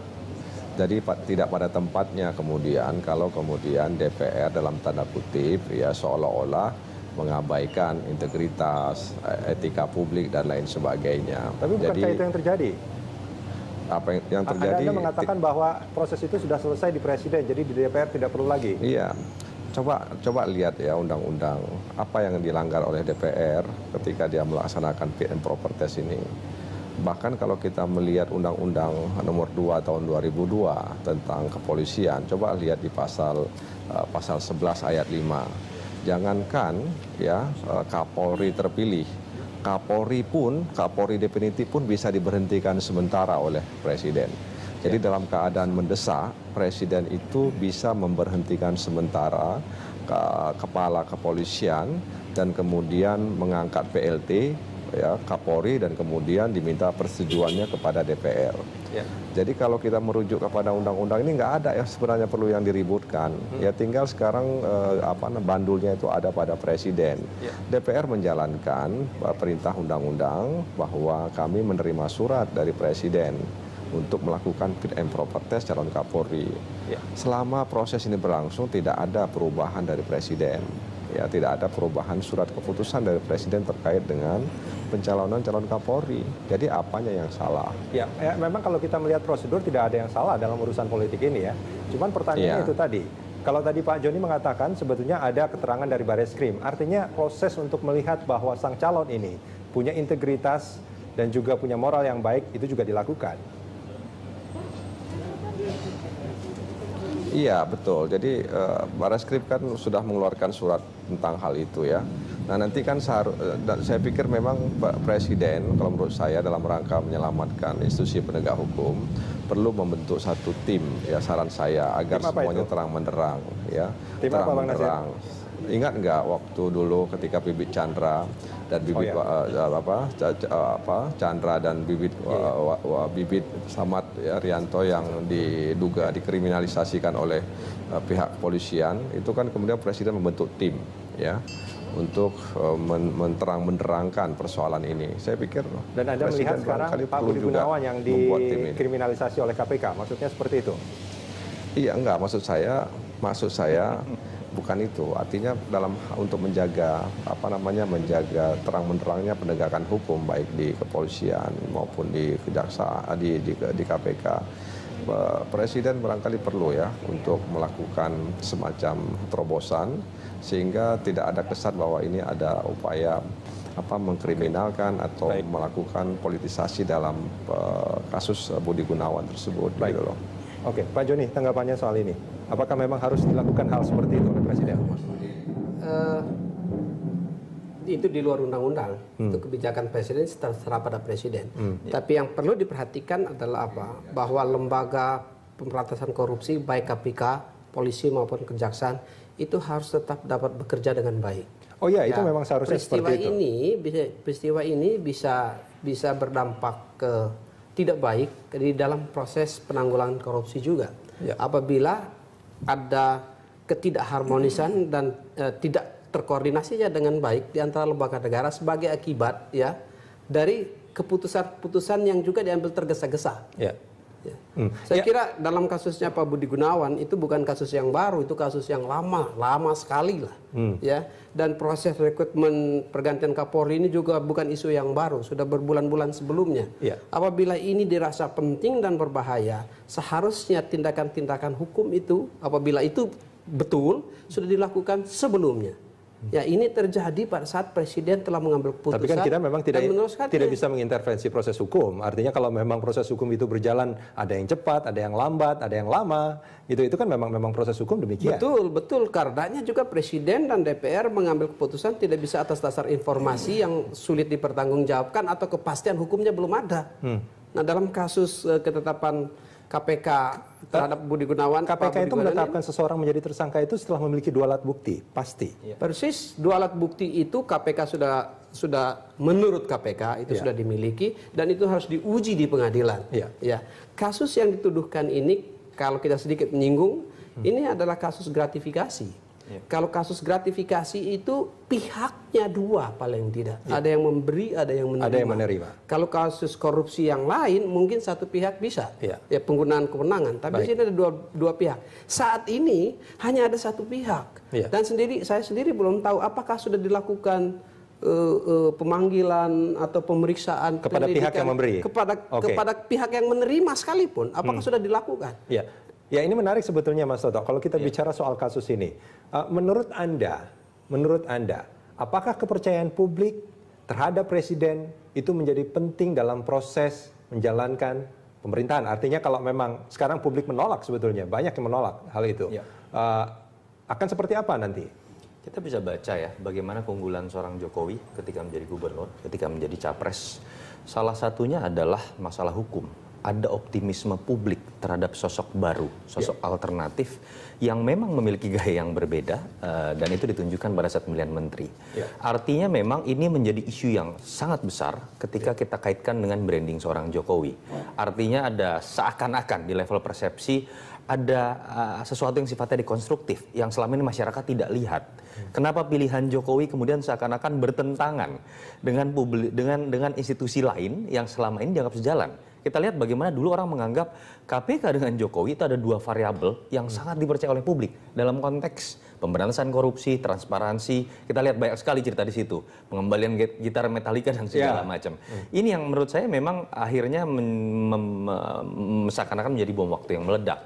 Jadi tidak pada tempatnya kemudian kalau kemudian DPR dalam tanda kutip ya seolah-olah mengabaikan integritas, etika publik dan lain sebagainya. Tapi bukankah itu yang terjadi? Apa yang terjadi? Anda mengatakan bahwa proses itu sudah selesai di Presiden, jadi di DPR tidak perlu lagi. Iya. Coba lihat ya undang-undang apa yang dilanggar oleh DPR ketika dia melaksanakan fit and proper test ini. Bahkan kalau kita melihat Undang-Undang Nomor 2 Tahun 2002 tentang kepolisian, coba lihat di pasal 11 ayat 5. Jangankan ya Kapolri terpilih, Kapolri definitif pun bisa diberhentikan sementara oleh Presiden. Jadi dalam keadaan mendesak, Presiden itu bisa memberhentikan sementara kepala kepolisian dan kemudian mengangkat PLT ya Kapolri dan kemudian diminta persetujuannya kepada DPR. Jadi kalau kita merujuk kepada undang-undang ini nggak ada ya sebenarnya perlu yang diributkan. Ya tinggal sekarang bandulnya itu ada pada Presiden. DPR menjalankan perintah undang-undang bahwa kami menerima surat dari Presiden untuk melakukan fit and proper test calon Kapolri. Selama proses ini berlangsung tidak ada perubahan dari Presiden. Ya, tidak ada perubahan surat keputusan dari Presiden terkait dengan pencalonan calon Kapolri. Jadi apanya yang salah? Ya, memang kalau kita melihat prosedur tidak ada yang salah dalam urusan politik ini ya. Cuman pertanyaannya itu tadi. Kalau tadi Pak Joni mengatakan sebetulnya ada keterangan dari Bareskrim. Artinya proses untuk melihat bahwa sang calon ini punya integritas dan juga punya moral yang baik itu juga dilakukan. Iya, betul. Jadi Barreskrim kan sudah mengeluarkan surat tentang hal itu ya. Nah nanti kan saya pikir memang Pak Presiden kalau menurut saya dalam rangka menyelamatkan institusi penegak hukum perlu membentuk satu tim ya, saran saya agar semuanya terang benderang ya. Tim apa, Bang Nasir? Ingat nggak waktu dulu ketika Bibit Chandra dan Bibit Chandra dan Bibit Bibit Samad ya, Rianto yang diduga dikriminalisasikan oleh pihak kepolisian, itu kan kemudian Presiden membentuk tim ya untuk menterang-benderangkan persoalan ini. Saya pikir dan Anda melihat sekarang Pak Budi Gunawan yang dikriminalisasi oleh KPK, maksudnya seperti itu? Iya, enggak, maksud saya bukan itu. Artinya untuk menjaga menjaga terang-benderangnya penegakan hukum baik di kepolisian maupun di kejaksaan di KPK. Presiden barangkali perlu ya untuk melakukan semacam terobosan sehingga tidak ada kesan bahwa ini ada upaya mengkriminalkan atau melakukan politisasi dalam kasus Budi Gunawan tersebut. Baik. Gitu loh. Oke, Pak Joni, tanggapannya soal ini. Apakah memang harus dilakukan hal seperti itu oleh Presiden? Itu di luar undang-undang. Itu kebijakan Presiden terserah pada Presiden. Tapi yang perlu diperhatikan adalah bahwa lembaga pemberantasan korupsi baik KPK, polisi maupun kejaksaan itu harus tetap dapat bekerja dengan baik. Oh iya, itu memang seharusnya seperti itu. Peristiwa ini bisa berdampak ke tidak baik di dalam proses penanggulangan korupsi juga. Apabila ada ketidakharmonisan dan tidak terkoordinasinya dengan baik di antara lembaga negara sebagai akibat ya dari keputusan-keputusan yang juga diambil tergesa-gesa. Saya kira dalam kasusnya Pak Budi Gunawan itu bukan kasus yang baru, itu kasus yang lama sekali lah. Ya, dan proses rekrutmen pergantian Kapolri ini juga bukan isu yang baru, sudah berbulan-bulan sebelumnya. Apabila ini dirasa penting dan berbahaya, seharusnya tindakan-tindakan hukum itu apabila itu betul sudah dilakukan sebelumnya. Ya, ini terjadi pada saat Presiden telah mengambil keputusan. Tapi kan kita memang tidak bisa mengintervensi proses hukum. Artinya kalau memang proses hukum itu berjalan, ada yang cepat, ada yang lambat, ada yang lama, itu kan memang proses hukum demikian. Betul. Karenanya juga Presiden dan DPR mengambil keputusan tidak bisa atas dasar informasi yang sulit dipertanggungjawabkan atau kepastian hukumnya belum ada. Nah, dalam kasus ketetapan KPK terhadap Budi Gunawan, KPK itu menetapkan seseorang menjadi tersangka itu setelah memiliki 2 alat bukti, pasti. Persis, 2 alat bukti itu KPK sudah menurut KPK itu sudah dimiliki dan itu harus diuji di pengadilan. Ya, kasus yang dituduhkan ini kalau kita sedikit menyinggung, ini adalah kasus gratifikasi. Kalau kasus gratifikasi itu pihaknya 2 paling tidak. Ada yang memberi, ada yang menerima. Kalau kasus korupsi yang lain mungkin satu pihak bisa. Ya, penggunaan kewenangan. Tapi di sini ada dua pihak. Saat ini hanya ada satu pihak. Dan saya sendiri belum tahu apakah sudah dilakukan pemanggilan atau pemeriksaan kepada pihak yang memberi. Kepada pihak yang menerima sekalipun. Apakah sudah dilakukan? Ya, ini menarik sebetulnya Mas Toto. Kalau kita bicara soal kasus ini, menurut Anda, apakah kepercayaan publik terhadap Presiden itu menjadi penting dalam proses menjalankan pemerintahan? Artinya kalau memang sekarang publik menolak sebetulnya, banyak yang menolak hal itu, akan seperti apa nanti? Kita bisa baca ya bagaimana keunggulan seorang Jokowi ketika menjadi gubernur, ketika menjadi capres. Salah satunya adalah masalah hukum. Ada optimisme publik terhadap sosok baru, sosok alternatif yang memang memiliki gaya yang berbeda dan itu ditunjukkan pada saat pemilihan menteri. Artinya memang ini menjadi isu yang sangat besar ketika kita kaitkan dengan branding seorang Jokowi. Artinya ada seakan-akan di level persepsi ada sesuatu yang sifatnya dekonstruktif yang selama ini masyarakat tidak lihat. Kenapa pilihan Jokowi kemudian seakan-akan bertentangan dengan institusi lain yang selama ini dianggap sejalan? Kita lihat bagaimana dulu orang menganggap KPK dengan Jokowi itu ada 2 variabel yang sangat dipercaya oleh publik dalam konteks pemberantasan korupsi, transparansi. Kita lihat banyak sekali cerita di situ, pengembalian gitar Metallica dan segala macam. Ini yang menurut saya memang akhirnya seakan-akan menjadi bom waktu yang meledak.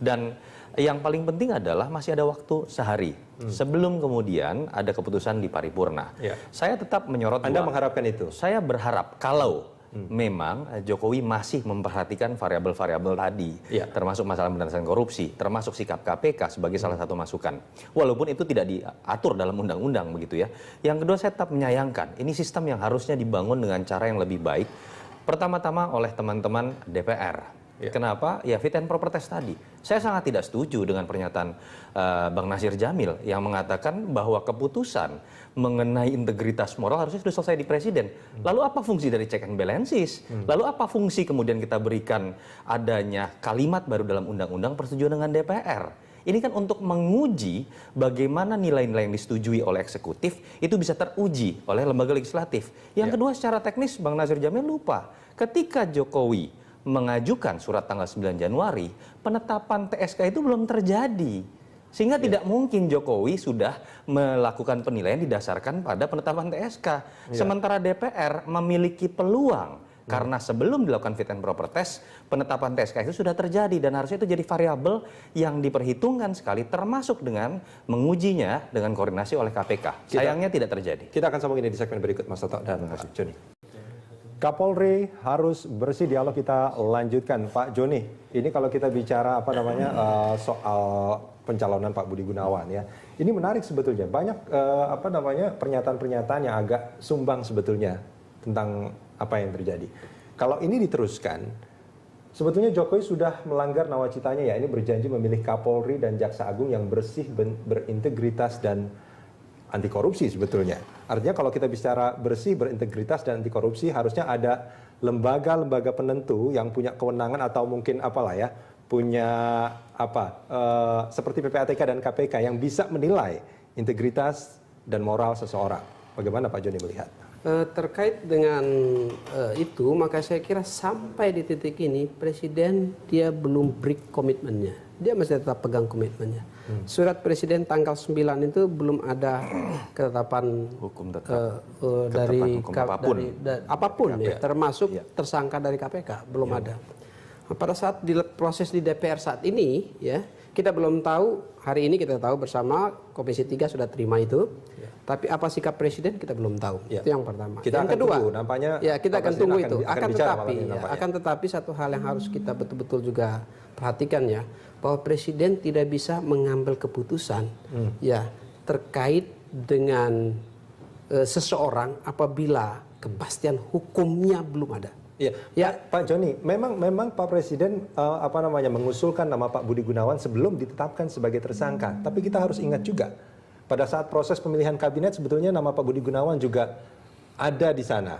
Dan yang paling penting adalah masih ada waktu sehari sebelum kemudian ada keputusan di paripurna. Saya tetap menyorot. Anda mengharapkan itu? Saya berharap kalau memang Jokowi masih memperhatikan variabel-variabel tadi, termasuk masalah pemberantasan korupsi, termasuk sikap KPK sebagai salah satu masukan. Walaupun itu tidak diatur dalam undang-undang begitu ya. Yang kedua, saya tetap menyayangkan, ini sistem yang harusnya dibangun dengan cara yang lebih baik. Pertama-tama oleh teman-teman DPR. Kenapa? Ya fit and proper test tadi. Saya sangat tidak setuju dengan pernyataan Bang Nasir Jamil yang mengatakan bahwa keputusan mengenai integritas moral harusnya sudah selesai di Presiden. Lalu apa fungsi dari check and balances? Lalu apa fungsi kemudian kita berikan adanya kalimat baru dalam undang-undang persetujuan dengan DPR? Ini kan untuk menguji bagaimana nilai-nilai yang disetujui oleh eksekutif itu bisa teruji oleh lembaga legislatif. Yang kedua, secara teknis Bang Nasir Jamil lupa. Ketika Jokowi mengajukan surat tanggal 9 Januari, penetapan TSK itu belum terjadi. Sehingga tidak mungkin Jokowi sudah melakukan penilaian didasarkan pada penetapan TSK. Sementara DPR memiliki peluang, karena sebelum dilakukan fit and proper test, penetapan TSK itu sudah terjadi dan harusnya itu jadi variabel yang diperhitungkan sekali, termasuk dengan mengujinya dengan koordinasi oleh KPK. Sayangnya tidak terjadi. Kita akan sambung ini di segmen berikut, Mas Toto dan Mas Joni. Kapolri harus bersih, dialog kita lanjutkan. Pak Joni, ini kalau kita bicara soal pencalonan Pak Budi Gunawan ya, ini menarik sebetulnya. Banyak pernyataan-pernyataan yang agak sumbang sebetulnya tentang apa yang terjadi. Kalau ini diteruskan, sebetulnya Jokowi sudah melanggar nawacitanya ya. Ini berjanji memilih Kapolri dan Jaksa Agung yang bersih, berintegritas dan anti korupsi sebetulnya. Artinya kalau kita bicara bersih, berintegritas dan anti korupsi, harusnya ada lembaga-lembaga penentu yang punya kewenangan atau mungkin seperti PPATK dan KPK yang bisa menilai integritas dan moral seseorang. Bagaimana Pak Joni melihat? Terkait dengan itu, maka saya kira sampai di titik ini Presiden dia belum break komitmennya. Dia masih tetap pegang komitmennya. Surat Presiden tanggal 9 itu belum ada ketetapan hukum tetap dari apapun KPK. ya, termasuk tersangka dari KPK belum ada. Nah, pada saat proses di DPR saat ini ya, kita belum tahu. Hari ini kita tahu bersama Komisi 3 sudah terima itu. Tapi apa sikap Presiden kita belum tahu. Itu yang pertama. Yang kedua, tunggu, nampaknya kita akan tunggu itu. Akan tetapi satu hal yang harus kita betul-betul juga perhatikan ya, bahwa Presiden tidak bisa mengambil keputusan terkait dengan seseorang apabila kepastian hukumnya belum ada. Pak Joni, memang Pak Presiden mengusulkan nama Pak Budi Gunawan sebelum ditetapkan sebagai tersangka. Tapi kita harus ingat juga, pada saat proses pemilihan kabinet sebetulnya nama Pak Budi Gunawan juga ada di sana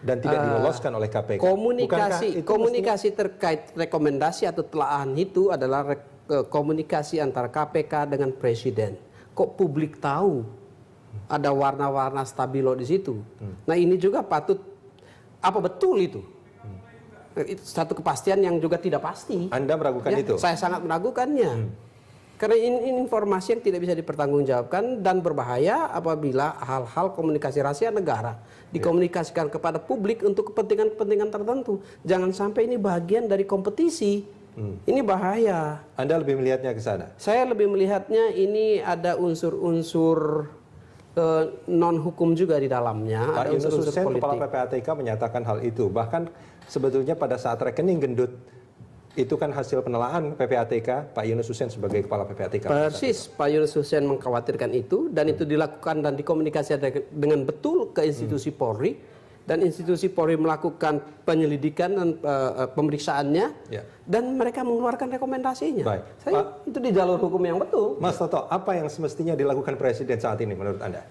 dan tidak diloloskan oleh KPK. Komunikasi terkait rekomendasi atau telahan itu adalah komunikasi antara KPK dengan Presiden. Kok publik tahu ada warna-warna stabilo di situ? Nah ini juga patut, apa betul itu? Itu satu kepastian yang juga tidak pasti. Anda meragukan itu? Saya sangat meragukannya. Karena ini informasi yang tidak bisa dipertanggungjawabkan dan berbahaya apabila hal-hal komunikasi rahasia negara dikomunikasikan kepada publik untuk kepentingan-kepentingan tertentu. Jangan sampai ini bagian dari kompetisi. Ini bahaya. Anda lebih melihatnya ke sana? Saya lebih melihatnya ini ada unsur-unsur non-hukum juga di dalamnya. Pak Yunus Hussein, Kepala PPATK, menyatakan hal itu. Bahkan sebetulnya pada saat rekening gendut, itu kan hasil penelaan PPATK, Pak Yunus Hussein sebagai Kepala PPATK. Persis, Pak Yunus Hussein mengkhawatirkan itu, dan itu dilakukan dan dikomunikasikan dengan betul ke institusi Polri, dan institusi Polri melakukan penyelidikan dan pemeriksaannya, dan mereka mengeluarkan rekomendasinya. Baik. Itu di jalur hukum yang betul. Mas Toto, apa yang semestinya dilakukan Presiden saat ini menurut Anda?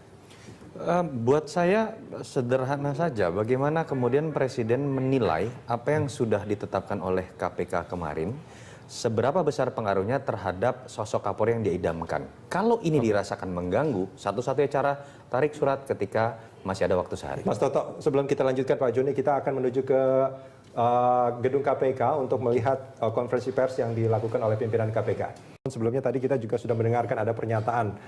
Buat saya sederhana saja, bagaimana kemudian Presiden menilai apa yang sudah ditetapkan oleh KPK kemarin, seberapa besar pengaruhnya terhadap sosok Kapolri yang dia idamkan. Kalau ini dirasakan mengganggu, satu-satunya cara tarik surat ketika masih ada waktu sehari. Mas Toto, sebelum kita lanjutkan Pak Joni, kita akan menuju ke gedung KPK untuk melihat konferensi pers yang dilakukan oleh pimpinan KPK. Sebelumnya tadi kita juga sudah mendengarkan ada pernyataan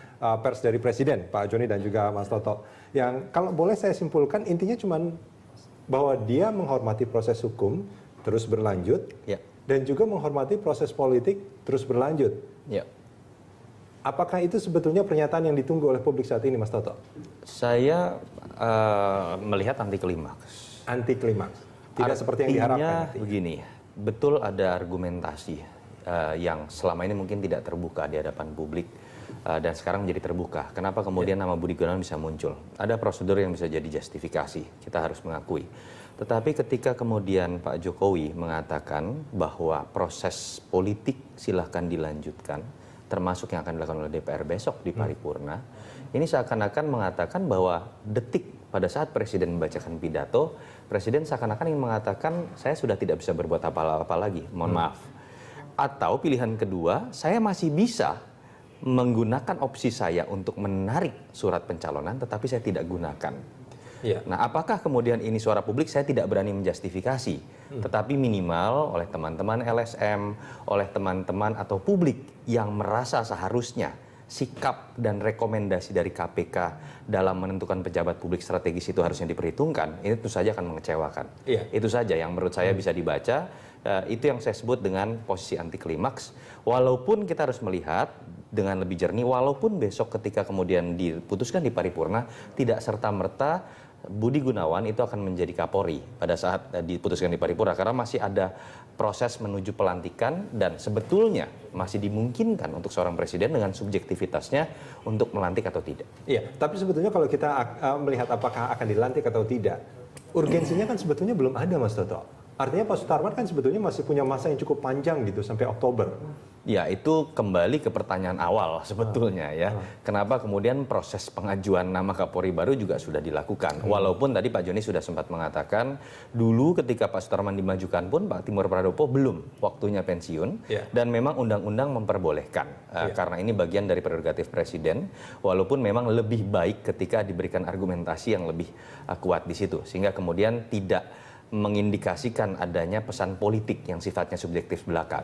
pers dari Presiden, Pak Joni dan juga Mas Toto. Yang kalau boleh saya simpulkan intinya cuma bahwa dia menghormati proses hukum terus berlanjut dan juga menghormati proses politik terus berlanjut. Apakah itu sebetulnya pernyataan yang ditunggu oleh publik saat ini, Mas Toto? Saya melihat anti klimaks. Anti klimaks, tidak seperti yang diharapkan. Begini, betul ada argumentasi yang selama ini mungkin tidak terbuka di hadapan publik dan sekarang menjadi terbuka. Kenapa kemudian nama Budi Gunawan bisa muncul? Ada prosedur yang bisa jadi justifikasi, kita harus mengakui. Tetapi ketika kemudian Pak Jokowi mengatakan bahwa proses politik silahkan dilanjutkan, termasuk yang akan dilakukan oleh DPR besok di paripurna, ini seakan-akan mengatakan bahwa detik pada saat Presiden membacakan pidato, Presiden seakan-akan ingin mengatakan saya sudah tidak bisa berbuat apa-apa lagi, mohon maaf. Atau pilihan kedua, saya masih bisa menggunakan opsi saya untuk menarik surat pencalonan, tetapi saya tidak gunakan. Ya. Nah, apakah kemudian ini suara publik? Saya tidak berani menjustifikasi, tetapi minimal oleh teman-teman LSM, oleh teman-teman atau publik yang merasa seharusnya sikap dan rekomendasi dari KPK dalam menentukan pejabat publik strategis itu harusnya diperhitungkan, ini tentu saja akan mengecewakan. Ya. Itu saja yang menurut saya bisa dibaca. Itu yang saya sebut dengan posisi anti klimaks. Walaupun kita harus melihat dengan lebih jernih, walaupun besok ketika kemudian diputuskan di paripurna, tidak serta-merta Budi Gunawan itu akan menjadi Kapolri pada saat diputuskan di paripurna, karena masih ada proses menuju pelantikan dan sebetulnya masih dimungkinkan untuk seorang presiden dengan subjektivitasnya untuk melantik atau tidak. Iya, tapi sebetulnya kalau kita melihat apakah akan dilantik atau tidak, urgensinya kan sebetulnya belum ada, Mas Toto. Artinya Pak Sutarman kan sebetulnya masih punya masa yang cukup panjang gitu sampai Oktober. Ya, itu kembali ke pertanyaan awal sebetulnya ya. Kenapa kemudian proses pengajuan nama Kapolri baru juga sudah dilakukan. Walaupun tadi Pak Joni sudah sempat mengatakan dulu ketika Pak Sutarman dimajukan pun Pak Timur Pradopo belum waktunya pensiun. Dan memang undang-undang memperbolehkan. Karena ini bagian dari prerogatif presiden. Walaupun memang lebih baik ketika diberikan argumentasi yang lebih kuat di situ. Sehingga kemudian tidak mengindikasikan adanya pesan politik yang sifatnya subjektif belaka.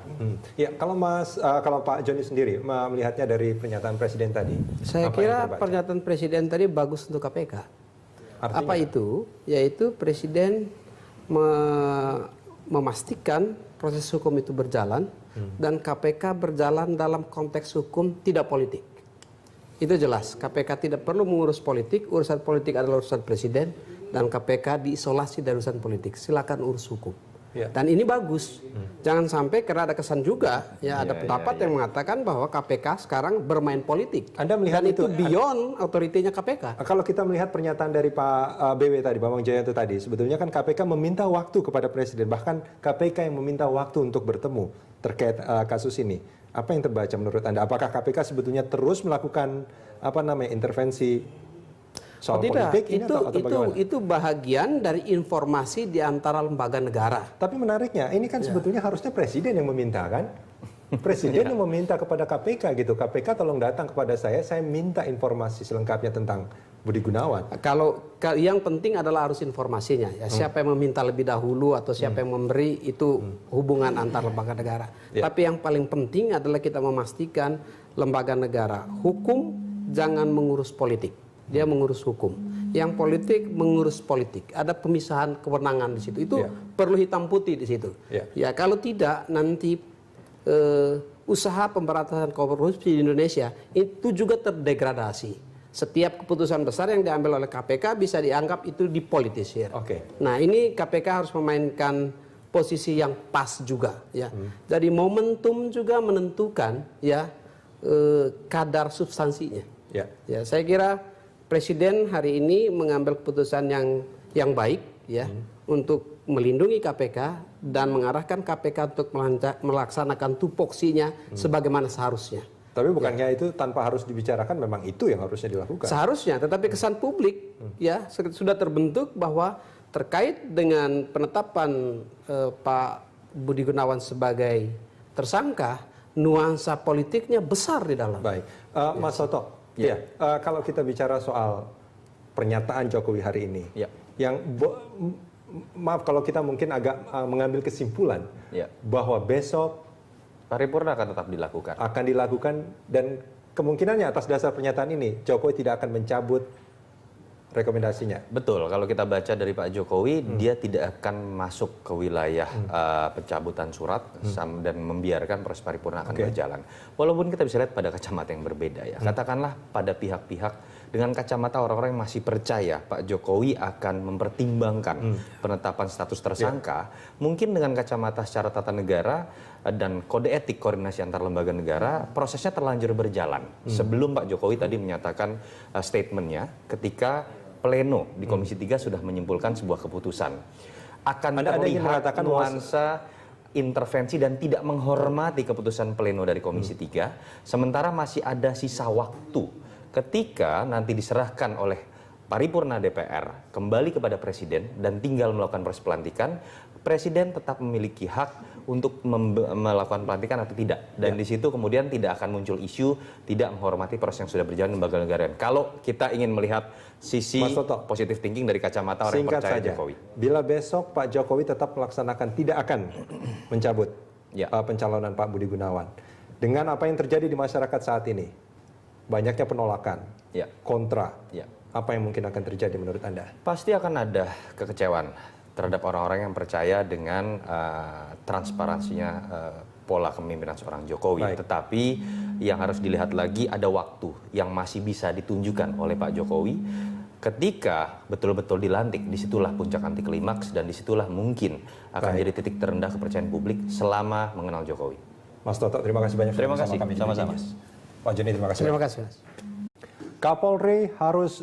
Ya, kalau Pak Joni sendiri melihatnya dari pernyataan Presiden tadi, saya kira pernyataan Presiden tadi bagus untuk KPK. Artinya? Apa itu? Yaitu Presiden memastikan proses hukum itu berjalan dan KPK berjalan dalam konteks hukum tidak politik. Itu jelas. KPK tidak perlu mengurus politik. Urusan politik adalah urusan Presiden. Dan KPK diisolasi dari urusan politik. Silakan urus hukum. Dan ini bagus. Jangan sampai karena ada kesan juga, ada pendapat yang mengatakan bahwa KPK sekarang bermain politik. Anda melihat dan itu beyond otoritinya KPK. Kalau kita melihat pernyataan dari Pak BW tadi, Bambang Jayanto tadi, sebetulnya kan KPK meminta waktu kepada Presiden. Bahkan KPK yang meminta waktu untuk bertemu terkait kasus ini. Apa yang terbaca menurut Anda? Apakah KPK sebetulnya terus melakukan intervensi soal politik ini atau bagaimana? Itu bahagian dari informasi di antara lembaga negara. Tapi menariknya, ini kan sebetulnya harusnya Presiden yang meminta kan? Presiden yang meminta kepada KPK gitu. KPK tolong datang kepada saya minta informasi selengkapnya tentang Budi Gunawan. Kalau yang penting adalah harus informasinya. Siapa yang meminta lebih dahulu atau siapa yang memberi itu hubungan antar lembaga negara. Tapi yang paling penting adalah kita memastikan lembaga negara hukum jangan mengurus politik. Dia mengurus hukum. Yang politik mengurus politik. Ada pemisahan kewenangan di situ. Itu perlu hitam putih di situ. Ya, kalau tidak nanti usaha pemberantasan korupsi di Indonesia itu juga terdegradasi. Setiap keputusan besar yang diambil oleh KPK bisa dianggap itu dipolitisir. Nah, ini KPK harus memainkan posisi yang pas juga. Jadi momentum juga menentukan kadar substansinya. Ya, saya kira Presiden hari ini mengambil keputusan yang baik untuk melindungi KPK dan mengarahkan KPK untuk melaksanakan tupoksinya sebagaimana seharusnya. Tapi bukannya itu tanpa harus dibicarakan, memang itu yang harusnya dilakukan. Seharusnya, tetapi kesan publik sudah terbentuk bahwa terkait dengan penetapan Pak Budi Gunawan sebagai tersangka, nuansa politiknya besar di dalam. Baik, Mas Toto. Kalau kita bicara soal pernyataan Jokowi hari ini, yang maaf kalau kita mungkin agak mengambil kesimpulan bahwa besok paripurna akan tetap dilakukan. Akan dilakukan dan kemungkinannya atas dasar pernyataan ini Jokowi tidak akan mencabut rekomendasinya. Betul, kalau kita baca dari Pak Jokowi, dia tidak akan masuk ke wilayah pencabutan surat dan membiarkan proses paripurna akan berjalan. Walaupun kita bisa lihat pada kacamata yang berbeda ya. Katakanlah pada pihak-pihak dengan kacamata orang-orang yang masih percaya Pak Jokowi akan mempertimbangkan penetapan status tersangka, mungkin dengan kacamata secara tata negara dan kode etik koordinasi antar lembaga negara, prosesnya terlanjur berjalan. Sebelum Pak Jokowi tadi menyatakan statementnya ketika pleno di Komisi 3 sudah menyimpulkan sebuah keputusan. Akan terlihat nuansa intervensi dan tidak menghormati keputusan pleno dari Komisi 3, sementara masih ada sisa waktu ketika nanti diserahkan oleh paripurna DPR kembali kepada Presiden dan tinggal melakukan proses pelantikan, Presiden tetap memiliki hak untuk melakukan pelantikan atau tidak. Dan di situ kemudian tidak akan muncul isu tidak menghormati proses yang sudah berjalan di lembaga negara. Kalau kita ingin melihat sisi positive thinking dari kacamata orang yang percaya Jokowi. Bila besok Pak Jokowi tetap melaksanakan tidak akan mencabut pencalonan Pak Budi Gunawan, dengan apa yang terjadi di masyarakat saat ini, banyaknya penolakan, kontra, apa yang mungkin akan terjadi menurut Anda? Pasti akan ada kekecewaan terhadap orang-orang yang percaya dengan transparansinya pola kepemimpinan seorang Jokowi. Tetapi yang harus dilihat lagi ada waktu yang masih bisa ditunjukkan oleh Pak Jokowi. Ketika betul-betul dilantik, disitulah puncak anti klimaks dan disitulah mungkin akan jadi titik terendah kepercayaan publik selama mengenal Jokowi. Mas Toto, terima kasih banyak. Terima kasih, sama-sama. Pak Joni, terima kasih. Terima kasih, Mas. Kapolri harus